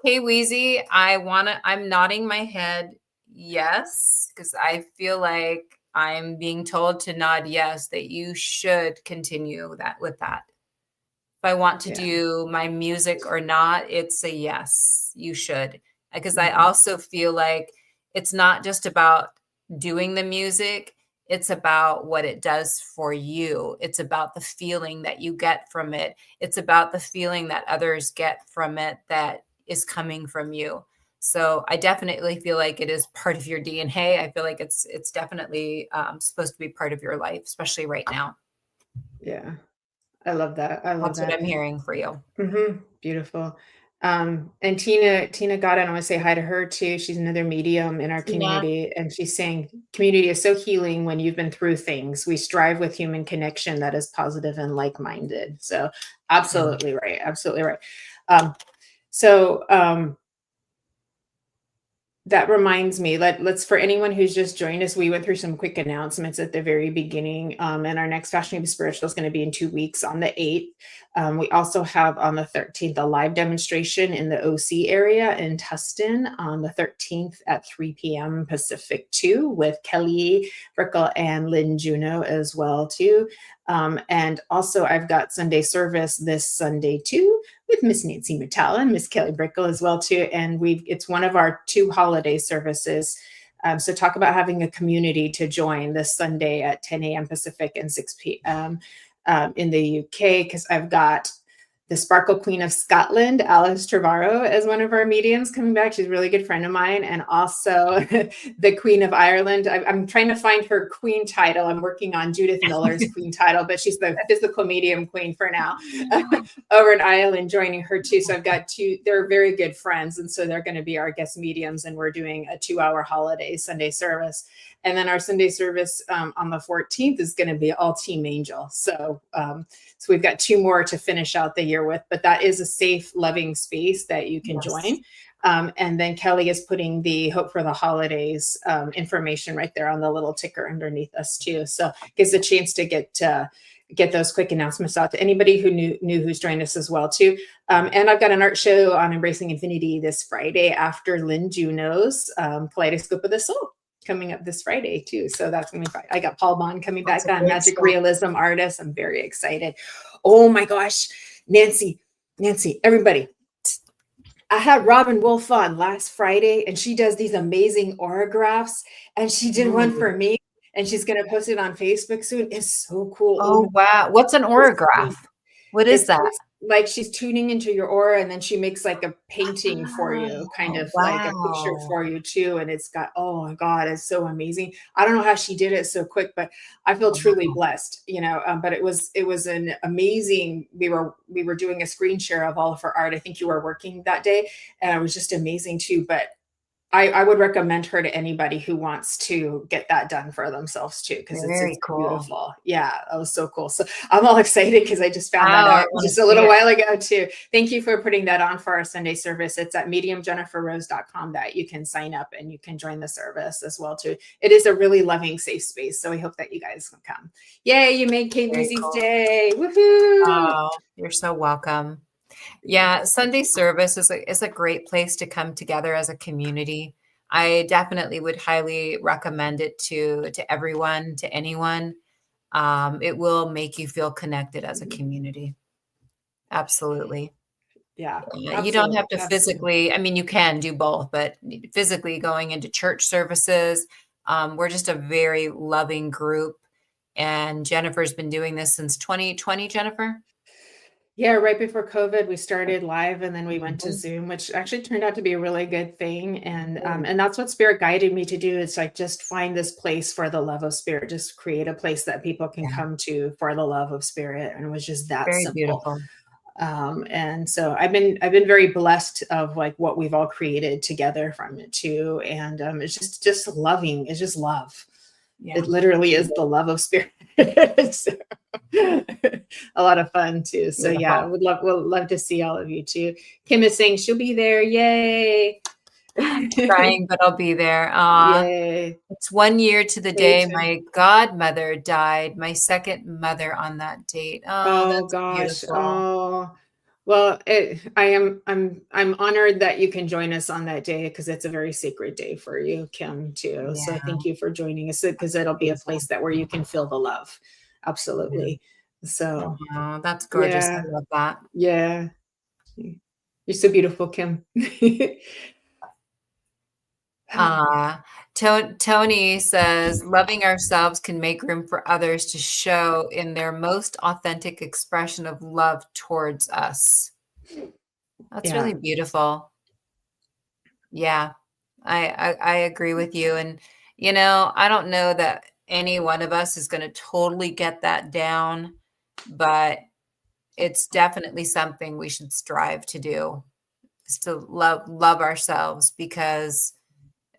Speaker 3: hey Wheezy, I'm nodding my head yes, because I feel like I'm being told to nod yes, that you should continue that with that. If I want to
Speaker 2: Yeah.
Speaker 3: do my music or not, it's a yes, you should. Because I
Speaker 2: Mhm.
Speaker 3: also feel like it's not just about doing the music, it's about what it does for you. It's about the feeling that you get from it. It's about the feeling that others get from it that is coming from you. So I definitely feel like it is part of your DNA. I feel like it's definitely supposed to be part of your life, especially right now.
Speaker 2: Yeah. I love that. I love
Speaker 3: That's what
Speaker 2: that.
Speaker 3: I'm hearing for you.
Speaker 2: Beautiful. And Tina got it. I want to say hi to her too. She's another medium in our
Speaker 3: Tina.
Speaker 2: community. And she's saying community is so healing when you've been through things. We strive with human connection that is positive and like-minded. So absolutely right. Absolutely right. Um, so that reminds me, let's for anyone who's just joined us, we went through some quick announcements at the very beginning. And our next Fashionably Spiritual is going to be in 2 weeks on the 8th. We also have on the 13th a live demonstration in the OC area in Tustin on the 13th at 3 p.m. Pacific too, with Kelly Brickle and Lynn Juno as well too. And also I've got Sunday service this Sunday too, with Miss Nancy Muratalla and Miss Kelly Brickle as well too. And it's one of our 2 holiday services. So talk about having a community to join this Sunday at 10 a.m. Pacific and 6 p.m. In the UK, because I've got the Sparkle Queen of Scotland, Alice Trevorrow, as one of our mediums coming back. She's a really good friend of mine. And also the Queen of Ireland. I'm trying to find her queen title. I'm working on Judith Miller's queen title, but she's the physical medium queen for now over in Ireland, joining her too. So I've got two, they're very good friends. And so they're going to be our guest mediums. And we're doing a 2-hour holiday Sunday service. And then our Sunday service on the 14th is going to be all Team Angel. So we've got 2 more to finish out the year with, but that is a safe, loving space that you can join. And then Kelly is putting the Hope for the Holidays information right there on the little ticker underneath us too. So it gives a chance to get those quick announcements out to anybody who knew who's joined us as well too. And I've got an art show on Embracing Infinity this Friday after Lynn Juno's Kaleidoscope of the Soul coming up this Friday too. So that's going to be fun. I got Paul Bond coming back on, Magic Realism artist. I'm very excited. Oh my gosh, Nancy, everybody. I had Robin Wolf on last Friday and she does these amazing autographs and she did one for me and she's going to post it on Facebook soon. It's so cool.
Speaker 3: Oh wow. What's an autograph? What is that?
Speaker 2: Like she's tuning into your aura and then she makes like a painting for you, kind of like a picture for you too. And it's got, oh my God, it's so amazing. I don't know how she did it so quick, but I feel truly blessed, but it was an amazing, we were doing a screen share of all of her art. I think you were working that day and it was just amazing too. But I would recommend her to anybody who wants to get that done for themselves too, because it's cool. Beautiful. Yeah, that was so cool. So I'm all excited because I just found that out just a little while ago too. Thank you for putting that on for our Sunday service. It's at mediumjenniferrose.com that you can sign up and you can join the service as well too. It is a really loving, safe space. So we hope that you guys will come. Yay, you made Kate Breezy's day. Woohoo!
Speaker 3: Oh, you're so welcome. Yeah, Sunday service is a great place to come together as a community. I definitely would highly recommend it to everyone, to anyone. It will make you feel connected as a community. Absolutely.
Speaker 2: Yeah.
Speaker 3: You don't have to physically, I mean, you can do both, but physically going into church services, we're just a very loving group. And Jennifer's been doing this since 2020, Jennifer?
Speaker 2: Yeah, right before COVID, we started live and then we went to Zoom, which actually turned out to be a really good thing. And that's what Spirit guided me to do. It's like, just find this place for the love of Spirit, just create a place that people can come to for the love of Spirit. And it was just that
Speaker 3: very
Speaker 2: simple.
Speaker 3: Beautiful.
Speaker 2: And so I've been very blessed of like what we've all created together from it too. And it's just loving. It's just love. Yeah. It literally is the love of Spirit. So, a lot of fun too. So yeah, we'll love to see all of you too. Kim is saying she'll be there. Yay.
Speaker 3: I'm trying, but I'll be there.
Speaker 2: Yay.
Speaker 3: It's 1 year to the day my godmother died, my second mother on that date. Oh gosh. Beautiful.
Speaker 2: Oh, well, I'm honored that you can join us on that day because it's a very sacred day for you, Kim, too. Yeah. So thank you for joining us because it'll be a place where you can feel the love. Absolutely. So
Speaker 3: that's gorgeous. I love that.
Speaker 2: Yeah. You're so beautiful, Kim.
Speaker 3: Tony says, loving ourselves can make room for others to show in their most authentic expression of love towards us. That's really beautiful. Yeah, I agree with you. And, I don't know that any one of us is going to totally get that down, but it's definitely something we should strive to do, is to love ourselves, because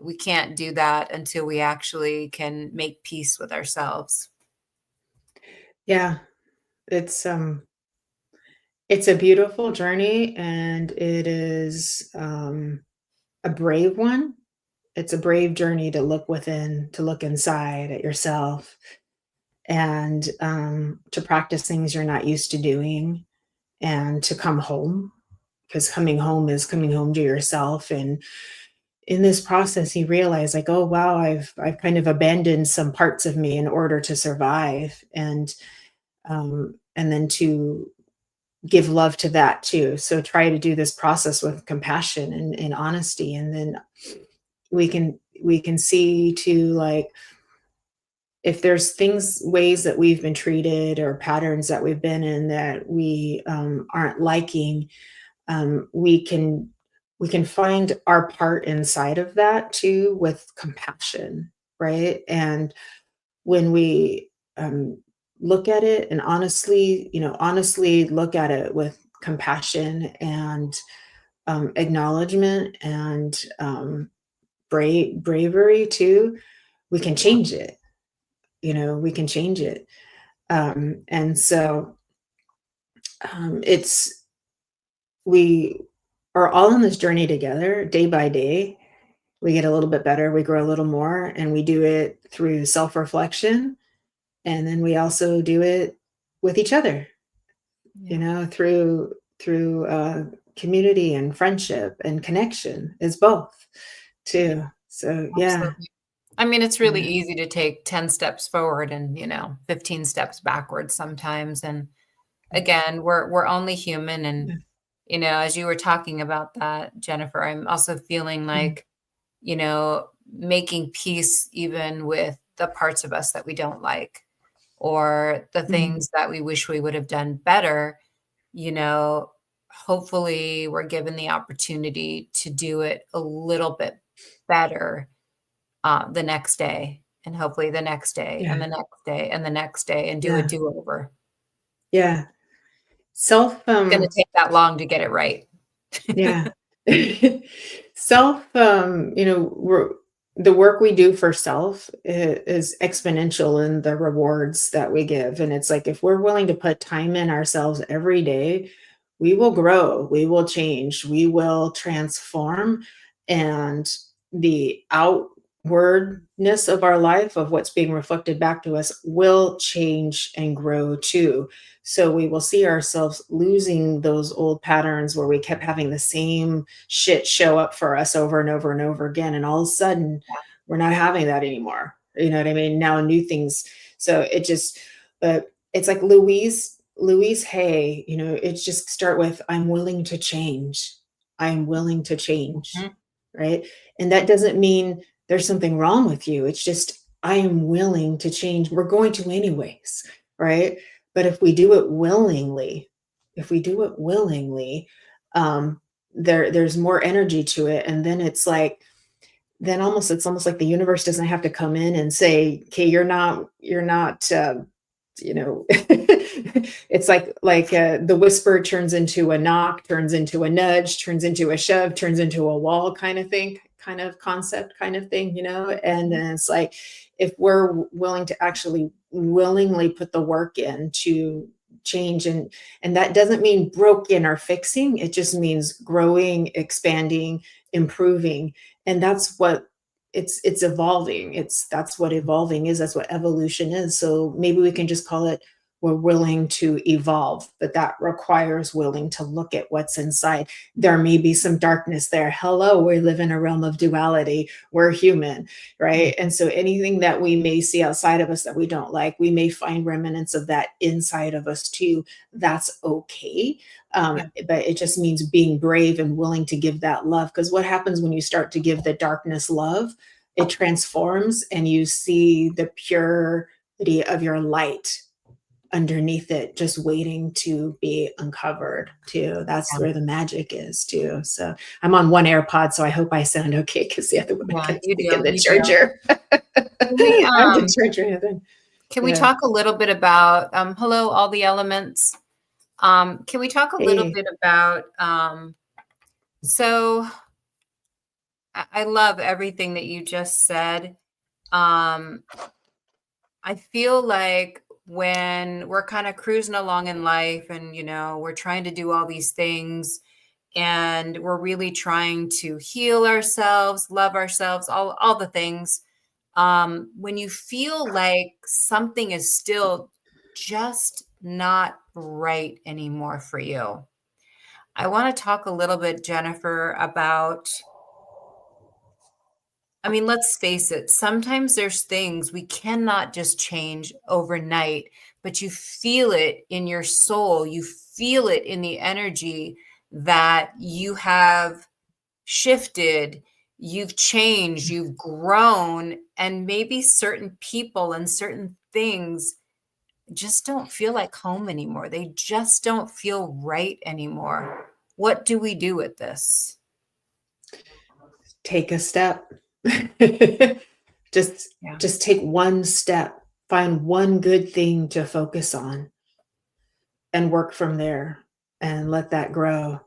Speaker 3: we can't do that until we actually can make peace with ourselves.
Speaker 2: Yeah, it's a beautiful journey, and it is a brave one. It's a brave journey to look within, to look inside at yourself, and to practice things you're not used to doing, and to come home, because coming home is coming home to yourself. And in this process, you realize like, oh, wow, I've kind of abandoned some parts of me in order to survive. And then to give love to that too. So try to do this process with compassion and honesty. And then we can see to like, if there's ways that we've been treated or patterns that we've been in that we aren't liking, we can find our part inside of that too with compassion, right? And when we look at it and honestly look at it with compassion and acknowledgement and bravery too, we can change it. We can change it. And so we are all on this journey together, day by day. We get a little bit better, we grow a little more, and we do it through self-reflection. And then we also do it with each other, through community and friendship and connection is both too. So yeah.
Speaker 3: Absolutely. I mean, it's really
Speaker 2: Yeah.
Speaker 3: easy to take 10 steps forward and, 15 steps backwards sometimes. And again, we're only human. And, as you were talking about that, Jennifer, I'm also feeling like, making peace even with the parts of us that we don't like, or the things that we wish we would have done better. Hopefully we're given the opportunity to do it a little bit better the next day, and hopefully the next day and
Speaker 2: Yeah.
Speaker 3: the next day and the next day, and do a
Speaker 2: Yeah.
Speaker 3: do-over.
Speaker 2: Yeah. Self
Speaker 3: It's going to take that long to get it right.
Speaker 2: Yeah. Self, the work we do for self is exponential in the rewards that we give. And it's like, if we're willing to put time in ourselves every day, we will grow, we will change, we will transform. And the outwardness of our life, of what's being reflected back to us, will change and grow too. So we will see ourselves losing those old patterns where we kept having the same shit show up for us over and over and over again. And all of a sudden, we're not having that anymore. You know what I mean? Now new things. So but it's like Louise Hay, it's just start with, I'm willing to change. I'm willing to change. Right. And that doesn't mean there's something wrong with you. It's just, I am willing to change. We're going to anyways. Right. But if we do it willingly, there's more energy to it. And then it's almost like the universe doesn't have to come in and say, okay, you're not, it's like the whisper turns into a knock, turns into a nudge, turns into a shove, turns into a wall kind of thing, kind of concept kind of thing, and then it's like, if we're willing to actually willingly put the work in to change, and that doesn't mean broken or fixing, it just means growing, expanding, improving. And that's what it's evolving. That's what evolving is. That's what evolution is. So maybe we can just call it, we're willing to evolve, but that requires willing to look at what's inside. There may be some darkness there. Hello, we live in a realm of duality. We're human, right? And so anything that we may see outside of us that we don't like, we may find remnants of that inside of us too. That's okay. But it just means being brave and willing to give that love. Because what happens when you start to give the darkness love? It transforms, and you see the purity of your light underneath it, just waiting to be uncovered too. That's where the magic is too. So I'm on one AirPod, so I hope I sound okay, because the other one I got to stick in the charger. I'm the charger, Heather.
Speaker 3: Can we talk a little bit about hello, all the elements? Can we talk a little bit about so I love everything that you just said. I feel like when we're kind of cruising along in life and, we're trying to do all these things, and we're really trying to heal ourselves, love ourselves, all the things. When you feel like something is still just not right anymore for you, I want to talk a little bit, Jennifer, about, let's face it, sometimes there's things we cannot just change overnight, but you feel it in your soul. You feel it in the energy that you have shifted. you've changed, you've grown, and maybe certain people and certain things just don't feel like home anymore. They just don't feel right anymore. What do we do with this?
Speaker 2: Take a step. just
Speaker 3: Yeah.
Speaker 2: just take one step. Find one good thing to focus on and work from there and let that grow.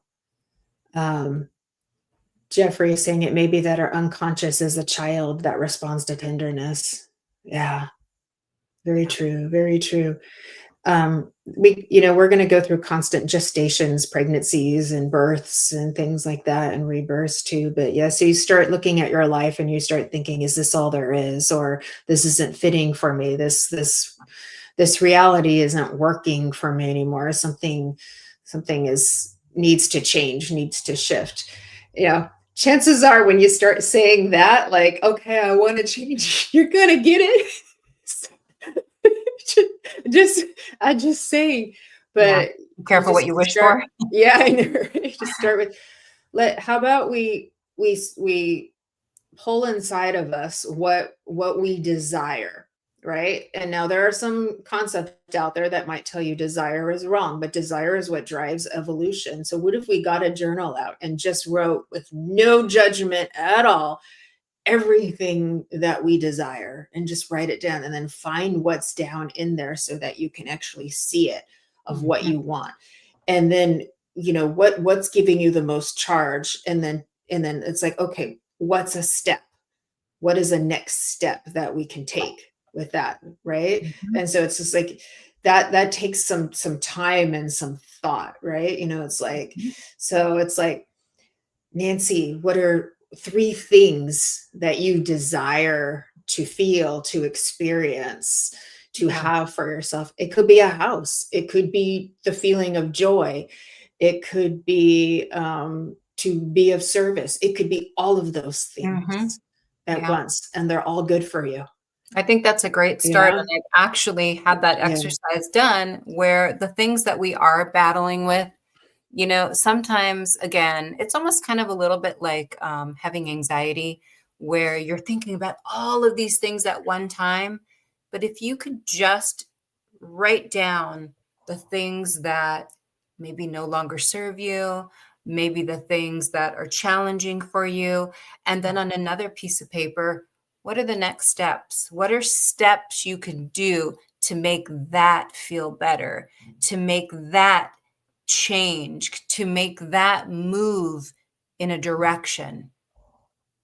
Speaker 2: Jeffrey is saying it may be that our unconscious is a child that responds to tenderness. Yeah, very true. Very true. We're going to go through constant gestations, pregnancies and births and things like that, and rebirths too. But yeah, so you start looking at your life and you start thinking, is this all there is? Or this isn't fitting for me. This reality isn't working for me anymore. Something needs to change, needs to shift. Chances are when you start saying that, like, okay, I want to change, you're going to get it. I'm just saying, but
Speaker 3: careful what you wish for.
Speaker 2: Yeah, I know. Right? Just start with how about we pull inside of us what we desire, right? And now there are some concepts out there that might tell you desire is wrong, but desire is what drives evolution. So what if we got a journal out and just wrote with no judgment at all everything that we desire, and just write it down and then find what's down in there so that you can actually see it of what you want. And then, what's giving you the most charge. And then it's like, okay, what's a step? What is a next step that we can take with that? Right. And so it's just like that takes some time and some thought, right? It's like, so it's like, Nancy, what are 3 things that you desire to feel, to experience, to have for yourself? It could be a house. It could be the feeling of joy. It could be to be of service. It could be all of those things at once, and they're all good for you.
Speaker 3: I think that's a great start. And I've actually had that exercise done where the things that we are battling with, sometimes, again, it's almost kind of a little bit like having anxiety, where you're thinking about all of these things at one time. But if you could just write down the things that maybe no longer serve you, maybe the things that are challenging for you, and then on another piece of paper, what are the next steps? What are steps you can do to make that feel better, to make that change, to make that move in a direction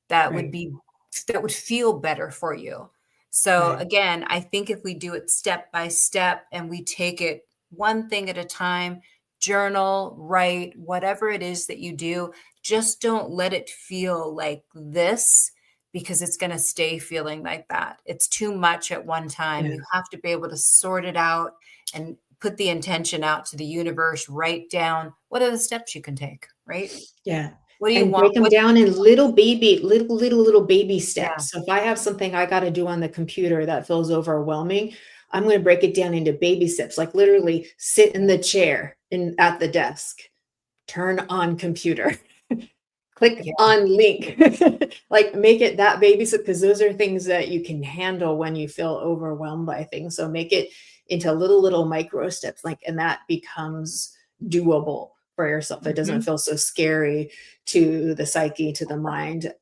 Speaker 3: that would feel better for you? So again, I think if we do it step by step and we take it one thing at a time, journal, write, whatever it is that you do, just don't let it feel like this, because it's going to stay feeling like that. It's too much at one time. You have to be able to sort it out and put the intention out to the universe, write down what are the steps you can take, right?
Speaker 2: Yeah.
Speaker 3: What do you want?
Speaker 2: Break them down in little baby steps. So if I have something I got to do on the computer that feels overwhelming, I'm going to break it down into baby steps, like literally sit in the chair at the desk, turn on computer, click on link, like make it that baby step, because those are things that you can handle when you feel overwhelmed by things. So make it into little micro steps, and that becomes doable for yourself. It doesn't feel so scary to the psyche, to the mind.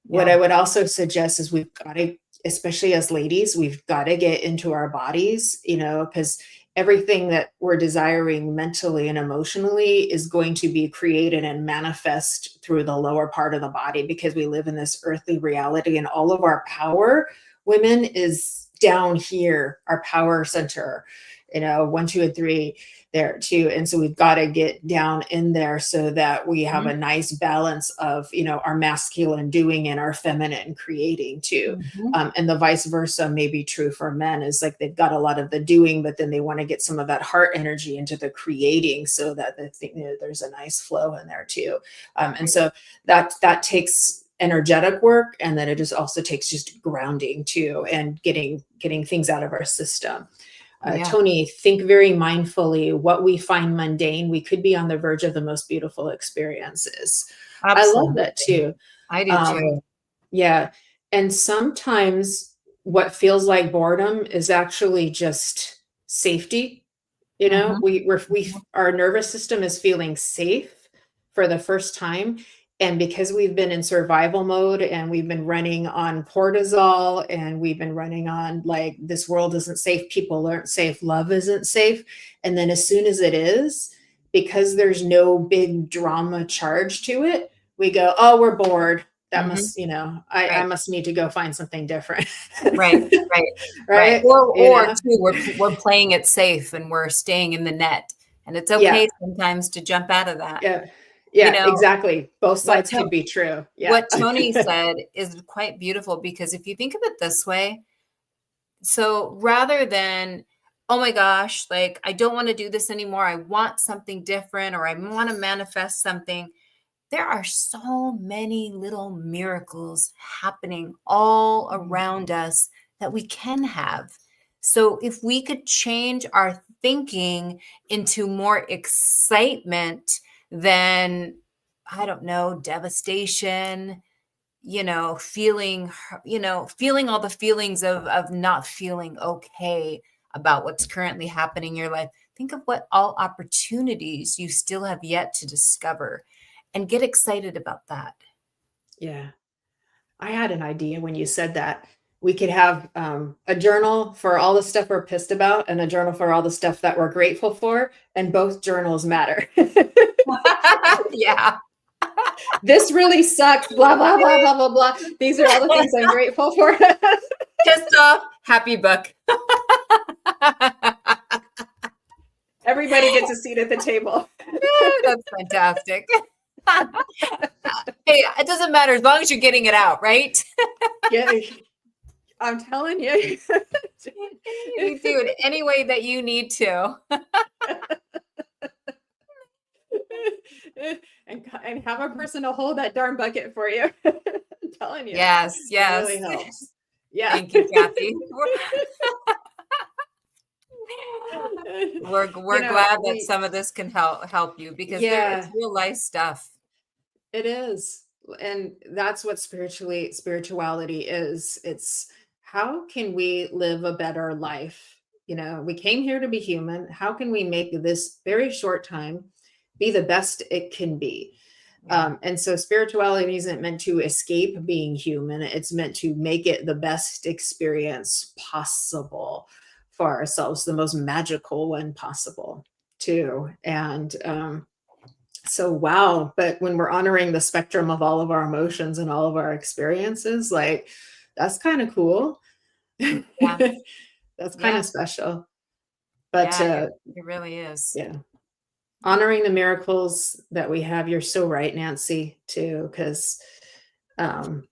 Speaker 2: What I would also suggest is we've got to, especially as ladies, we've got to get into our bodies, because everything that we're desiring mentally and emotionally is going to be created and manifest through the lower part of the body, because we live in this earthly reality, and all of our power, women, is down here, our power center, 1, 2, and 3 there too. And so we've got to get down in there so that we have a nice balance of, our masculine doing and our feminine creating too. And the vice versa may be true for men, is like they've got a lot of the doing, but then they want to get some of that heart energy into the creating, so that there's a nice flow in there too. And so that takes energetic work, and then it just also takes just grounding too, and getting things out of our system. Tony, think very mindfully. What we find mundane, we could be on the verge of the most beautiful experiences. Absolutely. I love that too.
Speaker 3: I do too.
Speaker 2: Yeah. And sometimes what feels like boredom is actually just safety. You know,
Speaker 3: Mhm, mhm.
Speaker 2: our nervous system is feeling safe for the first time. And because we've been in survival mode and we've been running on cortisol and we've been running on like, this world isn't safe, people aren't safe, love isn't safe. And then as soon as it is, because there's no big drama charge to it, we go, oh, we're bored. That
Speaker 3: Mhm.
Speaker 2: must, I
Speaker 3: Right.
Speaker 2: must need to go find something different.
Speaker 3: Right, right, right.
Speaker 2: Right?
Speaker 3: Or too, we're playing it safe and we're staying in the net, and it's
Speaker 2: Yeah.
Speaker 3: okay sometimes to jump out of that.
Speaker 2: Yeah.
Speaker 3: You
Speaker 2: Yeah,
Speaker 3: know,
Speaker 2: exactly. Both
Speaker 3: what
Speaker 2: sides
Speaker 3: to
Speaker 2: could be true. Yeah.
Speaker 3: what Tony said is quite beautiful because if you think of it this way, so rather than, "Oh my gosh, like, I don't wanna do this anymore, I want something different, or I wanna manifest something," there are so many little miracles happening all
Speaker 2: Mhm.
Speaker 3: around us that we can have. So if we could change our thinking into more excitement than, I don't know, devastation, feeling all the feelings of not feeling okay about what's currently happening in your life. Think of what all opportunities you still have yet to discover and get excited about that.
Speaker 2: Yeah. I had an idea when you said that. We could have a journal for all the stuff we're pissed about and a journal for all the stuff that we're grateful for, and both journals matter.
Speaker 3: Yeah.
Speaker 2: This really sucks, blah, blah, blah, blah, blah, blah. These are all the things I'm grateful for.
Speaker 3: Pissed off, happy book.
Speaker 2: Everybody gets a seat at the table.
Speaker 3: That's fantastic. Hey, it doesn't matter as long as you're getting it out, right?
Speaker 2: Yeah, I'm telling you.
Speaker 3: You do it any way that you need to.
Speaker 2: and have a person to hold that darn bucket for you. I'm telling you,
Speaker 3: Yes,
Speaker 2: it really
Speaker 3: yes.
Speaker 2: helps. Yeah.
Speaker 3: Thank you, Kathy. We're glad that
Speaker 2: We
Speaker 3: some of this can help you because it's
Speaker 2: yeah,
Speaker 3: real life stuff.
Speaker 2: it is. And that's what spirituality is. It's how can we live a better life? We came here to be human. How can we make this very short time be the best it can be?
Speaker 3: Yeah.
Speaker 2: And so spirituality isn't meant to escape being human. It's meant to make it the best experience possible for ourselves, the most magical one possible, too. And so, wow. But when we're honoring the spectrum of all of our emotions and all of our experiences, like that's kind of cool.
Speaker 3: Yeah.
Speaker 2: That's kind
Speaker 3: Yeah.
Speaker 2: of special. But
Speaker 3: Yeah, it really is.
Speaker 2: yeah, honoring the miracles that we have. You're so right, Nancy, too, because um,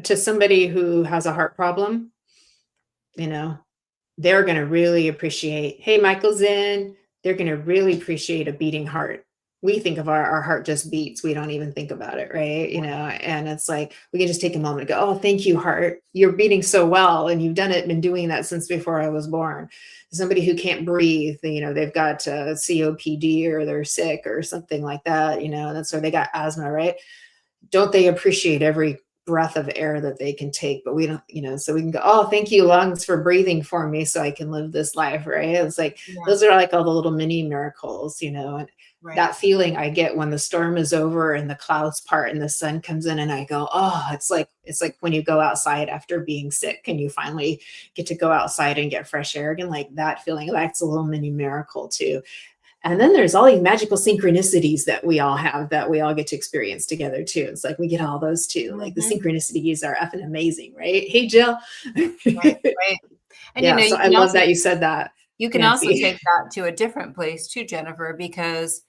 Speaker 2: to somebody who has a heart problem, you know, they're going to really appreciate, hey, Michael's in. They're going to really appreciate a beating heart. We think of our heart just beats. We don't even think about it, right? And it's like we can just take a moment and go, oh, thank you, heart. You're beating so well. And you've been doing that since before I was born. Somebody who can't breathe, they've got COPD or they're sick or something like that, that's where they got asthma, right? Don't they appreciate every breath of air that they can take? But we don't, so we can go, oh, thank you, lungs, for breathing for me so I can live this life, right? It's like
Speaker 3: Yeah.
Speaker 2: those are like all the little mini miracles, and
Speaker 3: Right.
Speaker 2: that feeling I get when the storm is over and the clouds part and the sun comes in, and I go, oh, it's like when you go outside after being sick and you finally get to go outside and get fresh air again, like that feeling. That's a little mini miracle too. And then there's all these magical synchronicities that we all have that we all get to experience together too. It's like we get all those too. Like the
Speaker 3: Mhm.
Speaker 2: synchronicities are effing amazing, right? Hey, Jill.
Speaker 3: Right, right. And
Speaker 2: Yeah, so I love that you said that,
Speaker 3: you can also
Speaker 2: Nancy.
Speaker 3: take that to a different place too, Jennifer, because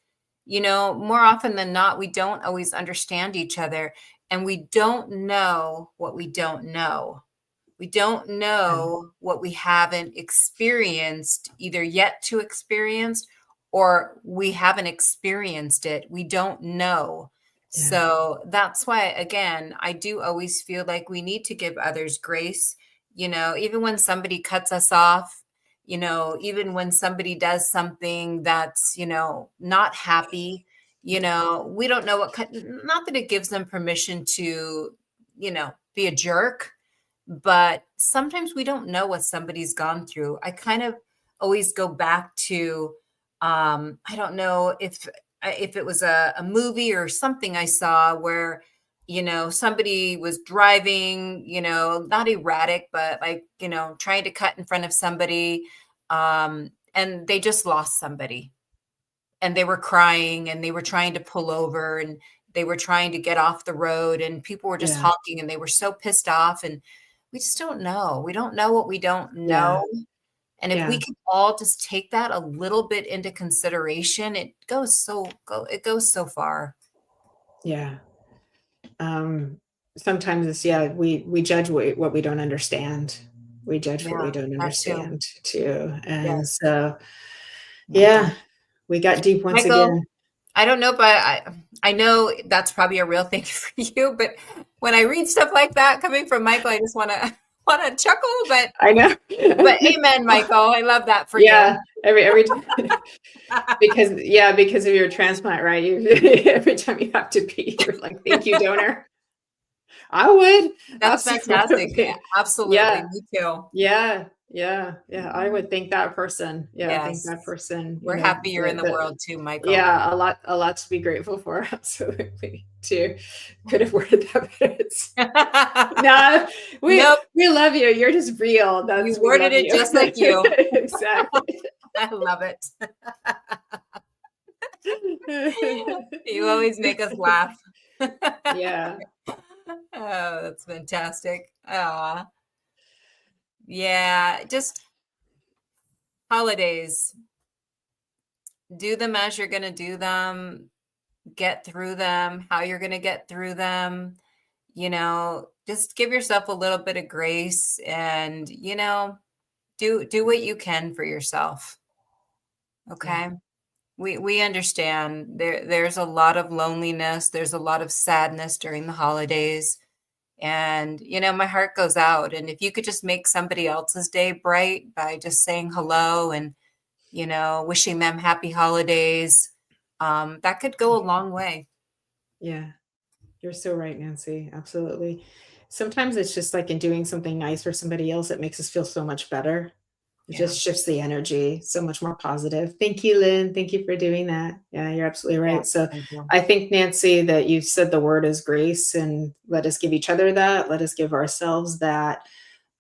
Speaker 3: more often than not, we don't always understand each other and we don't know what we don't know. We don't
Speaker 2: Yeah,
Speaker 3: know what we haven't experienced, either yet to experience or we haven't experienced it. We don't know.
Speaker 2: yeah,
Speaker 3: So that's why, again, I do always feel like we need to give others grace. Even when somebody cuts us off, even when somebody does something that's, not happy, You know, we don't know what not that it gives them permission to, be a jerk, but sometimes we don't know what somebody's gone through. I kind of always go back to, I don't know if it was a movie or something I saw where, somebody was driving, not erratic, but like, trying to cut in front of somebody, and they just lost somebody, and they were crying and they were trying to pull over and they were trying to get off the road, and people were just
Speaker 2: Yeah.
Speaker 3: honking and they were so pissed off, and we just don't know. We don't know what we don't
Speaker 2: Yeah.
Speaker 3: know. And if we
Speaker 2: Yeah.
Speaker 3: can all just take that a little bit into consideration, it goes so far.
Speaker 2: Yeah. Sometimes it's, we judge what we don't understand. We judge what we
Speaker 3: Yeah,
Speaker 2: don't
Speaker 3: that too.
Speaker 2: understand too. And
Speaker 3: Yes.
Speaker 2: so,
Speaker 3: Michael.
Speaker 2: yeah, we got deep once
Speaker 3: Michael,
Speaker 2: again.
Speaker 3: I don't know, but I know that's probably a real thing for you. But when I read stuff like that coming from Michael, I just want to chuckle. But
Speaker 2: I know.
Speaker 3: amen, Michael. I love that for
Speaker 2: Yeah.
Speaker 3: you.
Speaker 2: Every time. Because of your transplant, right? Every time you have to pee, you're like, thank you, donor. I would.
Speaker 3: That's fantastic. Yeah, absolutely.
Speaker 2: Yeah.
Speaker 3: Me too.
Speaker 2: Yeah. I would thank that person. Yeah. I think
Speaker 3: Yes.
Speaker 2: that person.
Speaker 3: We're happy you're in the world too, Michael.
Speaker 2: Yeah. A lot to be grateful for. Absolutely. Too. Could have worded that better. No, we love you. You're just real.
Speaker 3: You worded it just like you.
Speaker 2: Exactly.
Speaker 3: I love it. You always make us laugh.
Speaker 2: Yeah.
Speaker 3: Oh, that's fantastic. Yeah, just holidays. Do them as you're going to do them. Get through them, how you're going to get through them. Just give yourself a little bit of grace and, do what you can for yourself. Okay.
Speaker 2: Yeah.
Speaker 3: We understand there's a lot of loneliness. There's a lot of sadness during the holidays. And, my heart goes out. And if you could just make somebody else's day bright by just saying hello and, wishing them happy holidays, that could go a long way.
Speaker 2: Yeah. You're so right, Nancy. Absolutely. Sometimes it's just like in doing something nice for somebody else, it makes us feel so much better. It just shifts the energy so much more positive. Thank you, Lynn. Thank you for doing that. Yeah, you're absolutely right.
Speaker 3: Yeah,
Speaker 2: so
Speaker 3: thank you.
Speaker 2: I think, Nancy, that you said the word is grace, and let us give each other that. Let us give ourselves that.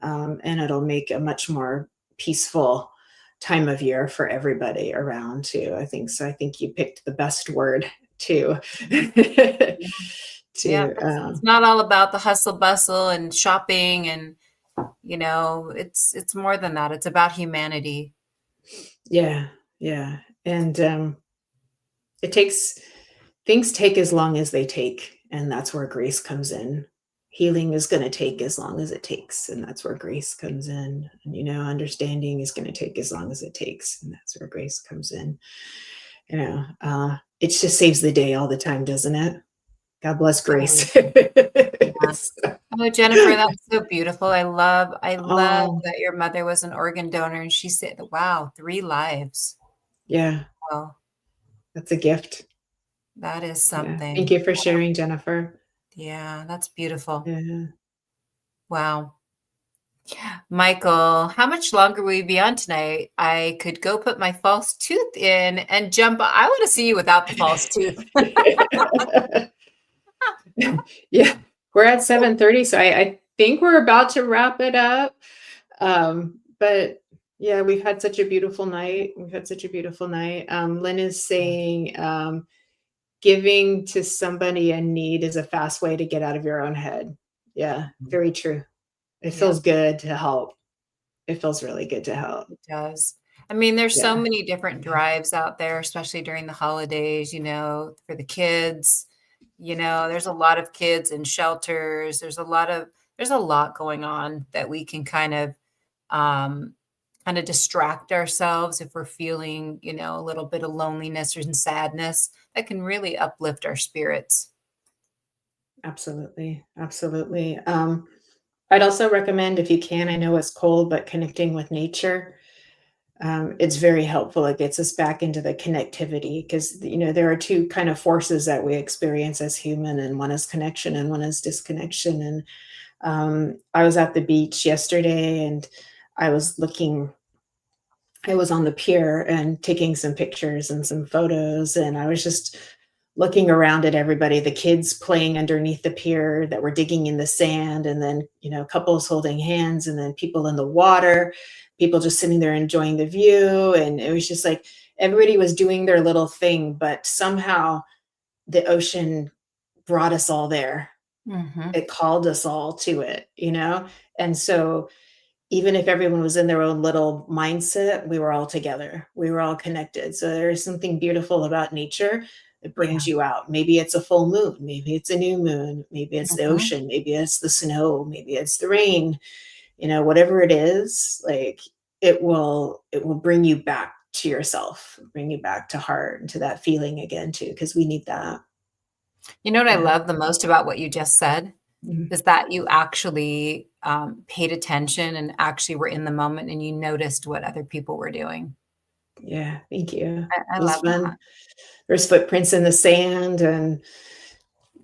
Speaker 2: And it'll make a much more peaceful time of year for everybody around too. I think so. I think you picked the best word too.
Speaker 3: It's not all about the hustle bustle and shopping and it's more than that. It's about humanity.
Speaker 2: Yeah. And things take as long as they take, and that's where grace comes in. Healing is going to take as long as it takes, and that's where grace comes in. And understanding is going to take as long as it takes, and that's where grace comes in. It just saves the day all the time, doesn't it? God bless grace.
Speaker 3: Oh, Jennifer, that's so beautiful. I love that your mother was an organ donor, and she said, wow, 3 lives.
Speaker 2: Yeah.
Speaker 3: Wow.
Speaker 2: That's a gift.
Speaker 3: That is something.
Speaker 2: Yeah. Thank you for sharing, Jennifer.
Speaker 3: Yeah, that's beautiful.
Speaker 2: Yeah.
Speaker 3: Wow. Michael, how much longer will we be on tonight? I could go put my false tooth in and jump. I want to see you without the false tooth.
Speaker 2: Yeah, we're at 7:30, so I think we're about to wrap it up. But yeah, we've had such a beautiful night. Lynn is saying, giving to somebody in need is a fast way to get out of your own head. Yeah, very true. It feels good to help. It feels really good to help.
Speaker 3: It does. I mean, there's so many different drives out there, especially during the holidays, for the kids. There's a lot of kids in shelters. There's a lot going on that we can kind of distract ourselves if we're feeling, a little bit of loneliness and sadness that can really uplift our spirits.
Speaker 2: Absolutely. I'd also recommend, if you can, I know it's cold, but connecting with nature. it's very helpful. It gets us back into the connectivity because, there are two kind of forces that we experience as human, and one is connection and one is disconnection. And I was at the beach yesterday and I was looking, I was on the pier and taking some pictures and some photos, and I was just looking around at everybody, the kids playing underneath the pier that were digging in the sand, and then, couples holding hands, and then people in the water, people just sitting there enjoying the view. And it was just like everybody was doing their little thing, but somehow the ocean brought us all there.
Speaker 3: Mhm.
Speaker 2: It called us all to it, And so even if everyone was in their own little mindset, we were all together. We were all connected. So there's something beautiful about nature that
Speaker 3: Yeah.
Speaker 2: brings you out. Maybe it's a full moon, maybe it's a new moon, maybe it's the
Speaker 3: Mhm.
Speaker 2: ocean, maybe it's the snow, maybe it's the rain, whatever it is, like it will bring you back to yourself, bring you back to heart and to that feeling again too, because we need that.
Speaker 3: You know what I
Speaker 2: Yeah.
Speaker 3: love the most about what you just said?
Speaker 2: Mhm.
Speaker 3: Is that you actually, paid attention and actually were in the moment and you noticed what other people were doing.
Speaker 2: Yeah. Thank you.
Speaker 3: I
Speaker 2: It was
Speaker 3: love
Speaker 2: fun.
Speaker 3: that.
Speaker 2: There's footprints in the sand, and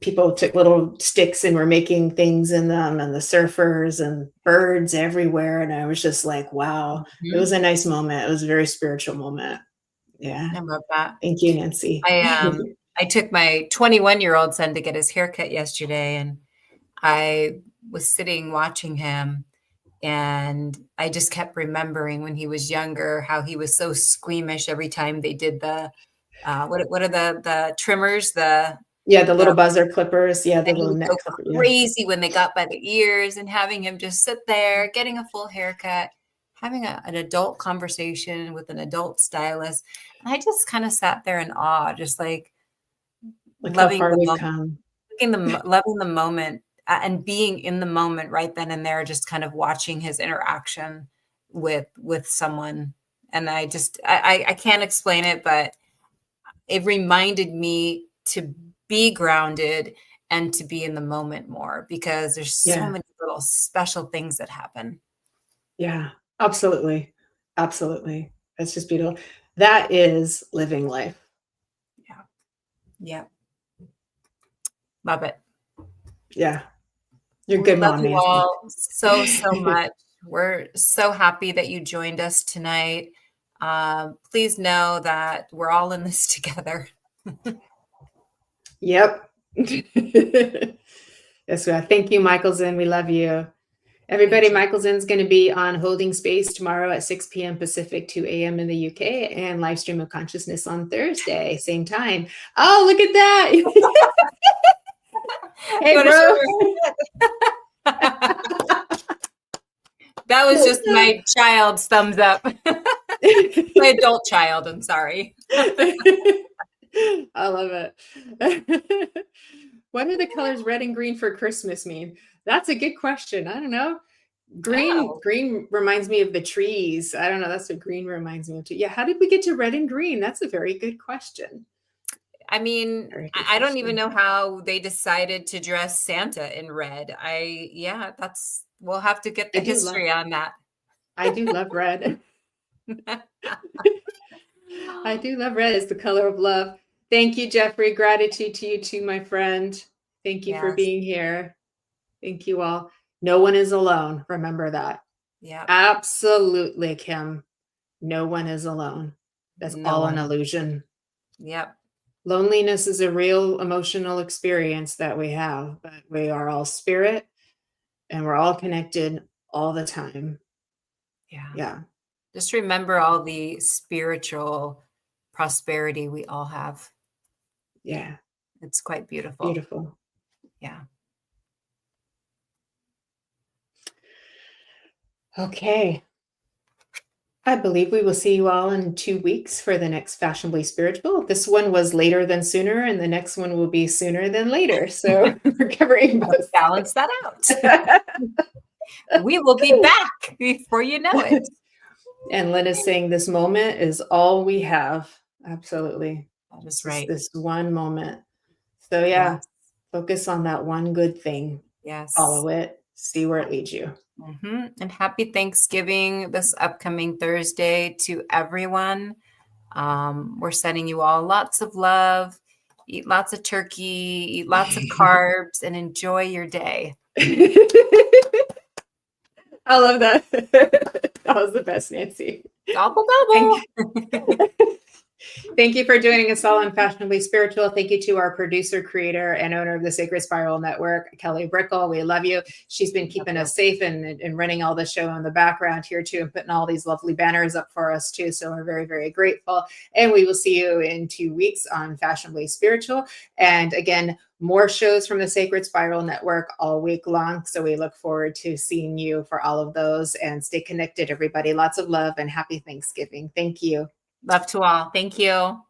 Speaker 2: people took little sticks and were making things in them, and the surfers and birds everywhere. And I was just like, wow, it was
Speaker 3: Mhm.
Speaker 2: a nice moment. It was a very spiritual moment. Yeah.
Speaker 3: I love that.
Speaker 2: Thank you, Nancy.
Speaker 3: I took my 21-year-old son to get his haircut yesterday, and I was sitting watching him, and I just kept remembering when he was younger, how he was so squeamish every time they did the, what are the trimmers?
Speaker 2: Yeah, the
Speaker 3: The
Speaker 2: little buzzer clippers. Yeah, the
Speaker 3: And he
Speaker 2: little
Speaker 3: would
Speaker 2: neck
Speaker 3: go
Speaker 2: clipper. Yeah.
Speaker 3: crazy when they got by the ears, and having him just sit there, getting a full haircut, having an adult conversation with an adult stylist. And I just kind of sat there in awe, just like
Speaker 2: Look how
Speaker 3: loving
Speaker 2: far
Speaker 3: the
Speaker 2: we've
Speaker 3: moment,
Speaker 2: come.
Speaker 3: loving the moment, and being in the moment right then and there, just kind of watching his interaction with someone. And I can't explain it, but it reminded me to be grounded and to be in the moment more, because there's so
Speaker 2: Yeah.
Speaker 3: many little special things that happen.
Speaker 2: Yeah. Absolutely. Absolutely. That's just beautiful. That is living life.
Speaker 3: Yeah. Yeah. Love it.
Speaker 2: Yeah. You're a
Speaker 3: We
Speaker 2: good
Speaker 3: love
Speaker 2: mom,
Speaker 3: you
Speaker 2: Nancy.
Speaker 3: all so, so much. We're so happy that you joined us tonight. Please know that we're all in this together.
Speaker 2: Yep. Yes, well, thank you, Michaelson. We love you. Everybody,
Speaker 3: Thank you.
Speaker 2: Michaelson's going to be on Holding Space tomorrow at 6 p.m. Pacific, 2 a.m. in the UK, and Live Stream of Consciousness on Thursday, same time. Oh, look at that.
Speaker 3: You
Speaker 2: Hey,
Speaker 3: want to
Speaker 2: bro.
Speaker 3: show her? That was just my child's thumbs up. My adult child, I'm sorry.
Speaker 2: I love it. What do the colors red and green for Christmas mean? That's a good question. I don't know. Green
Speaker 3: Oh,
Speaker 2: reminds me of the trees. I don't know. That's what green reminds me of too. Yeah. How did we get to red and green? That's a very good question.
Speaker 3: I mean,
Speaker 2: Very good
Speaker 3: I don't even
Speaker 2: question.
Speaker 3: know how they decided to dress Santa in red. Yeah, we'll have to get
Speaker 2: I
Speaker 3: the
Speaker 2: do love.
Speaker 3: history on that.
Speaker 2: I do love red. I do love red. It's the color of love. Thank you, Jeffrey. Gratitude to you too, my friend. Thank you for
Speaker 3: Yes.
Speaker 2: being here. Thank you all. No one is alone. Remember that.
Speaker 3: Yep.
Speaker 2: Absolutely, Kim. No one is alone. That's
Speaker 3: No
Speaker 2: all an
Speaker 3: one.
Speaker 2: illusion.
Speaker 3: Yep.
Speaker 2: Loneliness is a real emotional experience that we have, but we are all spirit and we're all connected all the time.
Speaker 3: Yeah.
Speaker 2: Yeah.
Speaker 3: Just remember all the spiritual prosperity we all have.
Speaker 2: Yeah.
Speaker 3: It's quite beautiful.
Speaker 2: Beautiful.
Speaker 3: Yeah.
Speaker 2: Okay. I believe we will see you all in 2 weeks for the next Fashionably Spiritual. This one was later than sooner, and the next one will be sooner than later. So we're covering both.
Speaker 3: Balance that out. We will be back before you know it.
Speaker 2: And let us saying this moment is all we have. Absolutely.
Speaker 3: That is
Speaker 2: Just
Speaker 3: right.
Speaker 2: this one moment. So yeah,
Speaker 3: Yes.
Speaker 2: focus on that one good thing.
Speaker 3: Yes.
Speaker 2: Follow it. see where it leads you.
Speaker 3: And happy Thanksgiving this upcoming Thursday to everyone. We're sending you all lots of love. Eat lots of turkey, eat lots of carbs, and enjoy your day.
Speaker 2: I love that. That was the best, Nancy.
Speaker 3: Gobble, gobble.
Speaker 2: Thank you for joining us all on Fashionably Spiritual. Thank you to our producer, creator, and owner of the Sacred Spiral Network, Kelly Brickle. We love you. She's been keeping us safe and running all the show in the background here too, and putting all these lovely banners up for us too. So we're very, very grateful. And we will see you in 2 weeks on Fashionably Spiritual. And again, more shows from the Sacred Spiral Network all week long. So we look forward to seeing you for all of those, and stay connected, everybody. Lots of love and happy Thanksgiving. Thank you.
Speaker 3: Love to all. Thank you.